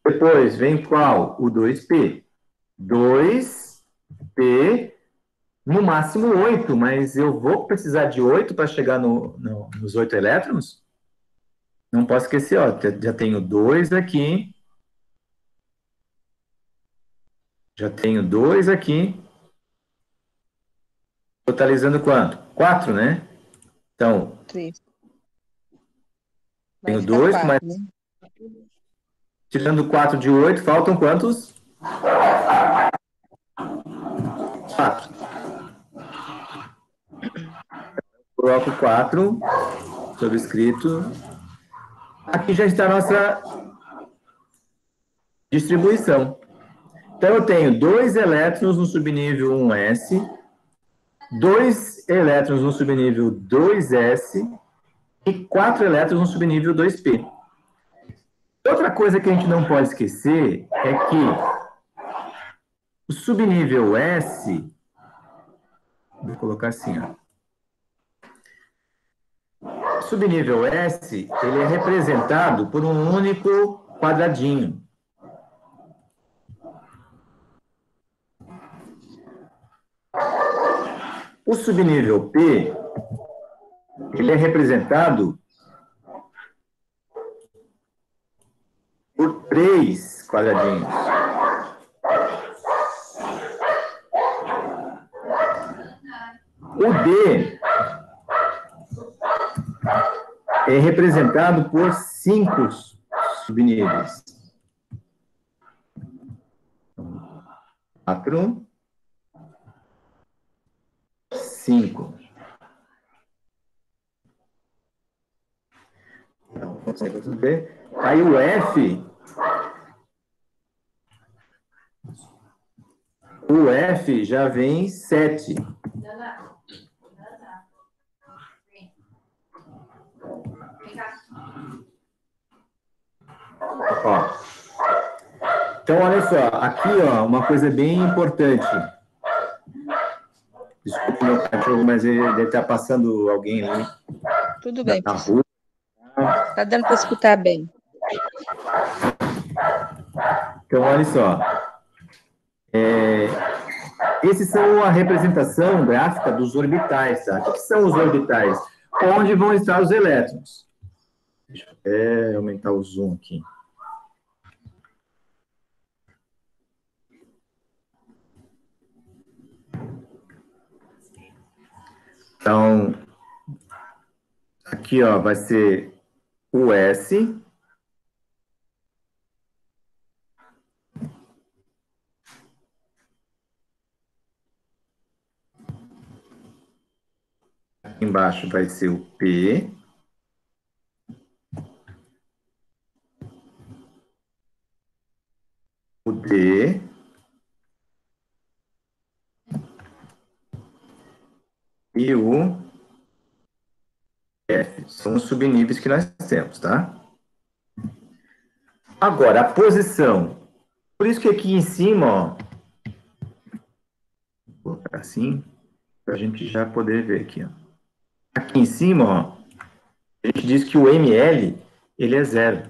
Depois vem qual? O 2p. 2p, no máximo 8, mas eu vou precisar de 8 para chegar nos 8 elétrons? Não posso esquecer, ó, já tenho 2 aqui. Já tenho 2 aqui. Totalizando quanto? 4, né? Então, 3. tenho 2, mas... Né? Tirando 4 de 8, faltam quantos? 4. Coloco 4, subscrito. Aqui já está a nossa distribuição. Então, eu tenho 2 elétrons no subnível 1s, 2 elétrons no subnível 2s e 4 elétrons no subnível 2p. Outra coisa que a gente não pode esquecer é que o subnível S, vou colocar assim, ó. O subnível S, ele é representado por um único quadradinho. O subnível P, ele é representado por 3 quadradinhos. O D é representado por 5 subníveis. 4, 5. Então, consegue ver? Aí o F já vem 7. Ó. Então, olha só, aqui, ó, uma coisa bem importante. Desculpa meu cachorro, mas ele deve estar passando alguém ali. Tudo bem, na rua. Tá dando para escutar bem. Então, olha só. Esses são a representação gráfica dos orbitais, tá? O que são os orbitais? Onde vão estar os elétrons? Deixa eu até aumentar o zoom aqui. Então, aqui, ó, vai ser o S. Aqui embaixo vai ser o P. O D. E o F. São os subníveis que nós temos, tá? Agora, a posição. Por isso que aqui em cima, ó, vou colocar assim, para a gente já poder ver aqui, ó. Aqui em cima, ó, a gente diz que o ML, ele é 0.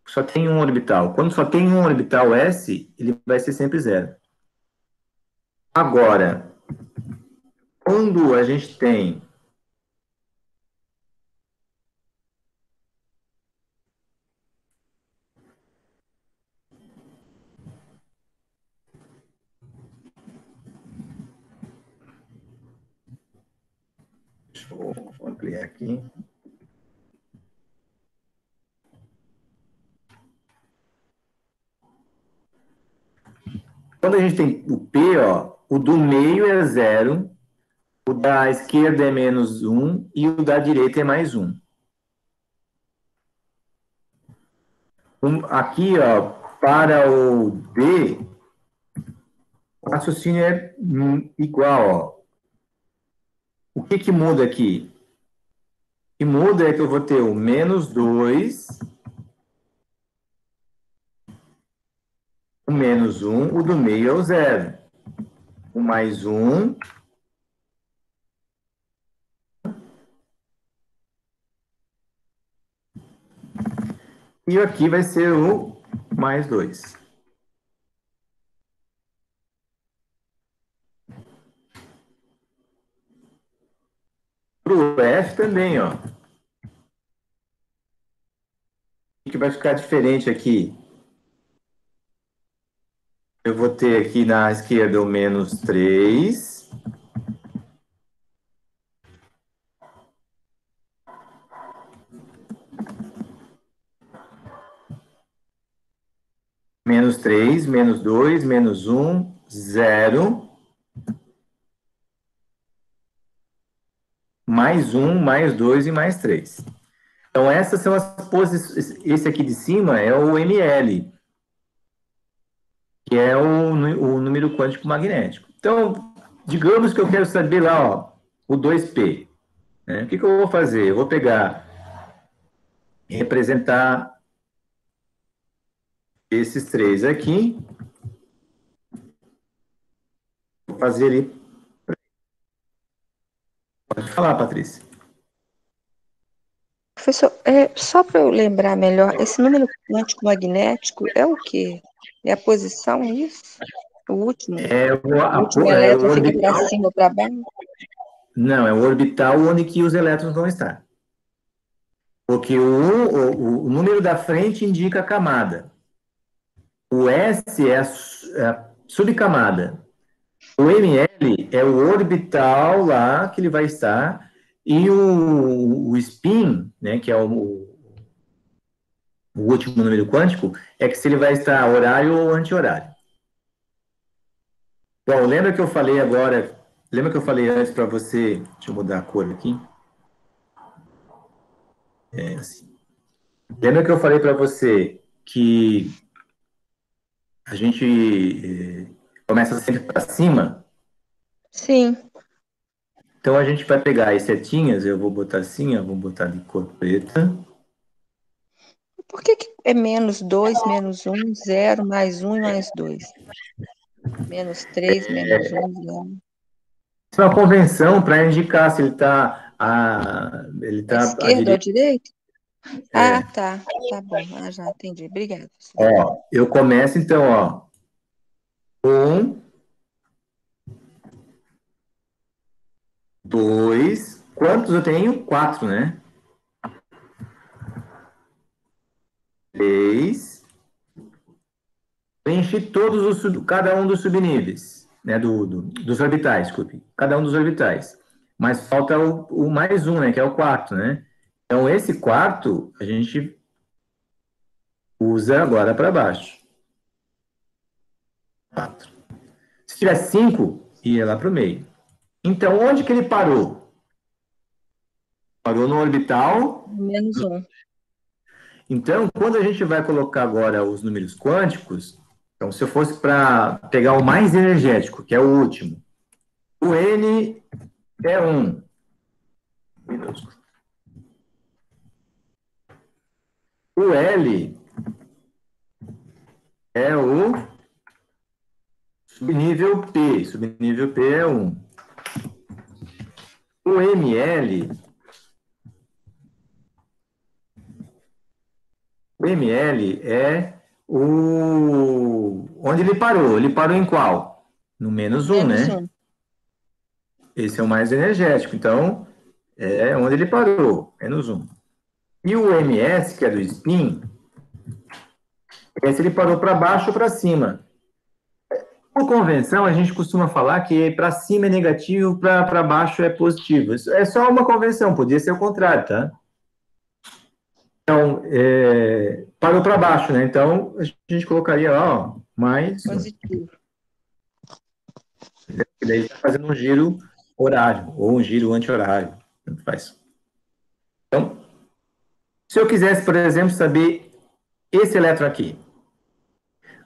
Só tem um orbital. Quando só tem um orbital S, ele vai ser sempre 0. Agora, quando a gente tem deixa eu ampliar aqui. Quando a gente tem o P, ó, o do meio é 0, o da esquerda é menos 1 e o da direita é mais 1. Aqui, ó, para o D, o raciocínio é igual, ó. O que muda aqui? O que muda é que eu vou ter o menos 2, o menos 1, o do meio é o 0. O mais 1. E aqui vai ser o mais 2. Para o F também, ó. O que vai ficar diferente aqui? Eu vou ter aqui na esquerda o menos 3. Menos 3, menos 2, menos 1, 0. Mais 1, mais 2 e mais 3. Então, essas são as posições. Esse aqui de cima é o ML, que é o número quântico magnético. Então, digamos que eu quero saber lá, ó, o 2P. Né? O que eu vou fazer? Eu vou pegar, representar esses três aqui, vou fazer ele. Pode falar, Patrícia. Professor, só para eu lembrar melhor, esse número quântico magnético é o quê? É a posição, é isso? O último? O último É o elétron fica para orbital. cima ou para baixo? Não, é o orbital onde que os elétrons vão estar. Porque o número da frente indica a camada. O S é a subcamada. O ML é o orbital lá que ele vai estar. E o spin, né, que é o último número quântico, é que se ele vai estar horário ou anti-horário. Bom, lembra que eu falei agora, lembra que eu falei antes para você, deixa eu mudar a cor aqui. Assim. Lembra que eu falei para você que a gente começa sempre para cima? Sim. Então a gente vai pegar as setinhas, eu vou botar assim, ó, vou botar de cor preta. Por que é menos 2, menos 1, 0, mais 1 e mais 2? Menos 3, menos 1, 0. Isso é uma convenção para indicar se ele está À à esquerda ou à direita. direita? Ah, É. tá. Tá bom. Ah, já entendi. Obrigada, professor. Ó, eu começo então, ó. 1, 2. Quantos eu tenho? 4, né? 3. Preenchi cada um dos subníveis, né? Dos orbitais, desculpe. Cada um dos orbitais. Mas falta o mais um, né? Que é o quarto, né? Então, esse quarto a gente usa agora para baixo. 4. Se tiver 5, ia lá para o meio. Então, onde que ele parou? Parou no orbital. Menos 1. Então, quando a gente vai colocar agora os números quânticos, então, se eu fosse para pegar o mais energético, que é o último, o N é 1. O L é o subnível P. Subnível P é 1. O ML é onde ele parou. Ele parou em qual? No menos 1, Menos né? 1. Esse é o mais energético. Então, é onde ele parou, menos 1. E o MS, que é do spin, esse ele parou para baixo ou para cima. Por convenção, a gente costuma falar que para cima é negativo, para baixo é positivo. Isso é só uma convenção, podia ser o contrário, tá? Então, parou para baixo, né? Então, a gente colocaria, ó, mais. Positivo. E daí está fazendo um giro horário, ou um giro anti-horário. Tanto faz. Então, se eu quisesse, por exemplo, saber esse elétron aqui,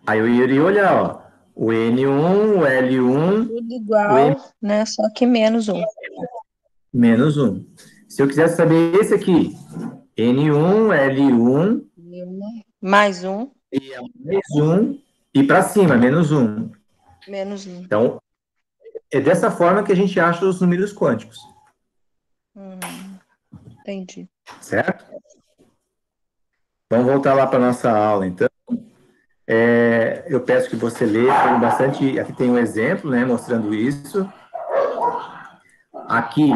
aí eu iria olhar, ó, o N1, o L1, Tudo o M igual, né? Só que menos 1. menos 1. Se eu quisesse saber esse aqui, N1, L1, Mais 1. e mais 1, e para cima, menos 1. Menos 1. Então, é dessa forma que a gente acha os números quânticos. Entendi. Certo? Vamos voltar lá para a nossa aula, então. Eu peço que você leia com bastante. Aqui tem um exemplo, né, mostrando isso. Aqui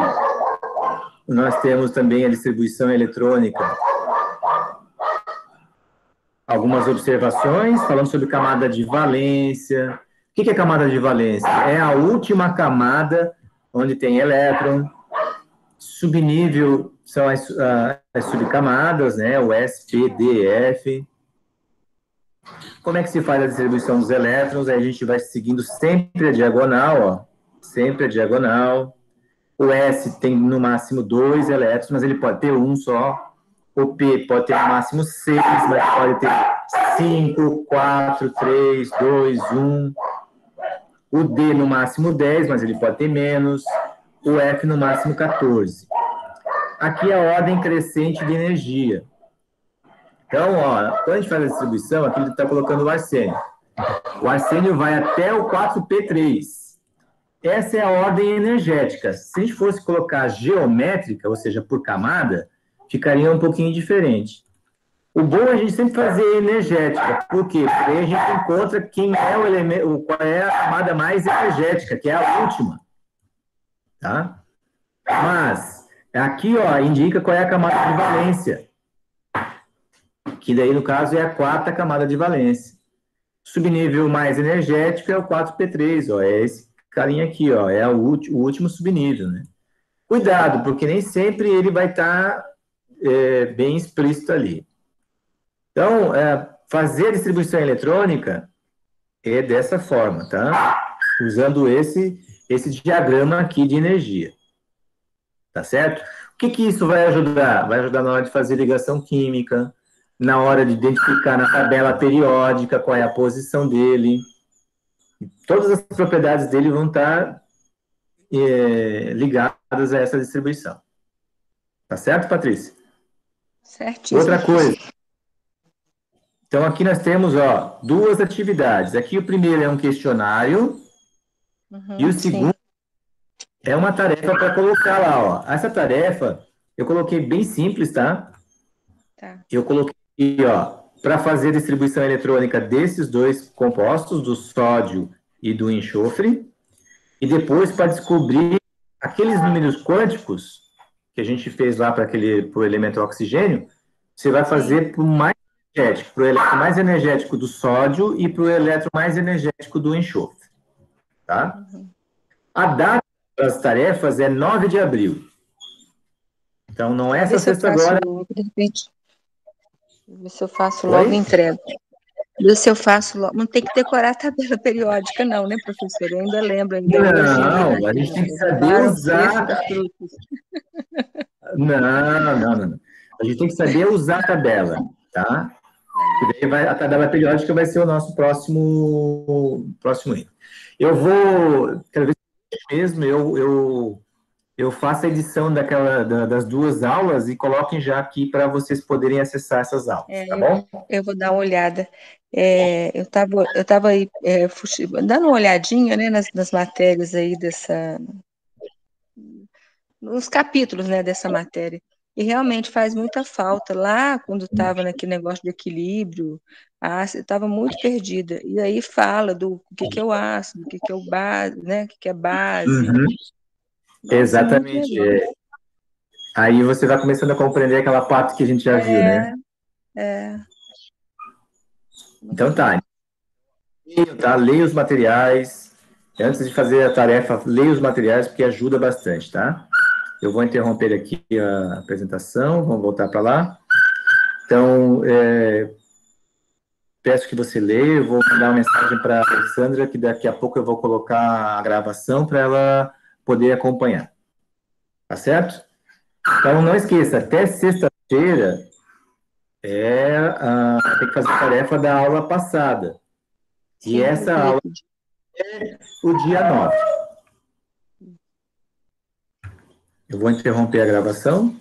nós temos também a distribuição eletrônica. Algumas observações, falando sobre camada de valência. O que é camada de valência? É a última camada onde tem elétron. Subnível são as subcamadas, né? O S, P, D, F. Como é que se faz a distribuição dos elétrons? Aí a gente vai seguindo sempre a diagonal, ó. Sempre a diagonal. O S tem no máximo 2 elétrons, mas ele pode ter um só. O P pode ter no máximo 6, mas pode ter 5, 4, 3, 2, 1. O D no máximo 10, mas ele pode ter menos. O F no máximo 14. Aqui é a ordem crescente de energia. Então, ó, quando a gente faz a distribuição, aqui ele está colocando o arsênio. O arsênio vai até o 4P3. Essa é a ordem energética. Se a gente fosse colocar geométrica, ou seja, por camada, ficaria um pouquinho diferente. O bom é a gente sempre fazer energética. Por quê? Porque aí a gente encontra quem é o elemento, qual é a camada mais energética, que é a última. Tá? Mas, aqui, ó, indica qual é a camada de valência. Que daí, no caso, é a quarta camada de valência. Subnível mais energético é o 4P3, ó, é esse carinha aqui, ó, é o último subnível, né? Cuidado, porque nem sempre ele vai estar bem explícito ali. Então, fazer a distribuição eletrônica é dessa forma, tá? Usando esse diagrama aqui de energia. Tá certo? O que isso vai ajudar? Vai ajudar na hora de fazer ligação química, na hora de identificar na tabela periódica qual é a posição dele. Todas as propriedades dele vão estar ligadas a essa distribuição. Tá certo, Patrícia? Certíssimo. Outra coisa. Então, aqui nós temos, ó, duas atividades. Aqui o primeiro é um questionário e o segundo é uma tarefa para colocar lá, ó. Essa tarefa eu coloquei bem simples, tá? Eu coloquei aqui, ó, para fazer a distribuição eletrônica desses dois compostos, do sódio e do enxofre, e depois para descobrir aqueles números quânticos que a gente fez lá para o elemento oxigênio, você vai fazer para o mais energético, para o elétron mais energético do sódio e para o elétron mais energético do enxofre. Tá? A data das tarefas é 9 de abril. Então, não é essa sexta agora. Logo, de repente. Ver se eu faço logo e entrego. Ver se eu faço logo. Não tem que decorar a tabela periódica, não, né, professor? Eu ainda lembro. Não, a gente tem que saber usar. Não. A gente tem que saber usar a tabela, tá? E daí a tabela periódica vai ser o nosso próximo item. Eu vou, quero ver se mesmo, eu faço a edição das duas aulas e coloquem já aqui para vocês poderem acessar essas aulas, tá bom? Eu vou dar uma olhada. Eu estava aí dando uma olhadinha, né, nas matérias aí nos capítulos, né, dessa matéria. E realmente faz muita falta. Lá, quando estava naquele negócio de equilíbrio, estava muito perdida. E aí fala do que é o ácido, o que é o base, né? O que é base. Uhum. Nossa, exatamente. Aí você vai começando a compreender aquela parte que a gente já viu, né? Então tá. Leia os materiais. Antes de fazer a tarefa, leia os materiais, porque ajuda bastante, tá? Eu vou interromper aqui a apresentação, vamos voltar para lá. Então, peço que você leia, eu vou mandar uma mensagem para a Alessandra, que daqui a pouco eu vou colocar a gravação para ela poder acompanhar. Tá certo? Então, não esqueça, até sexta-feira tem que fazer a tarefa da aula passada. E essa aula é o dia 9. Eu vou interromper a gravação.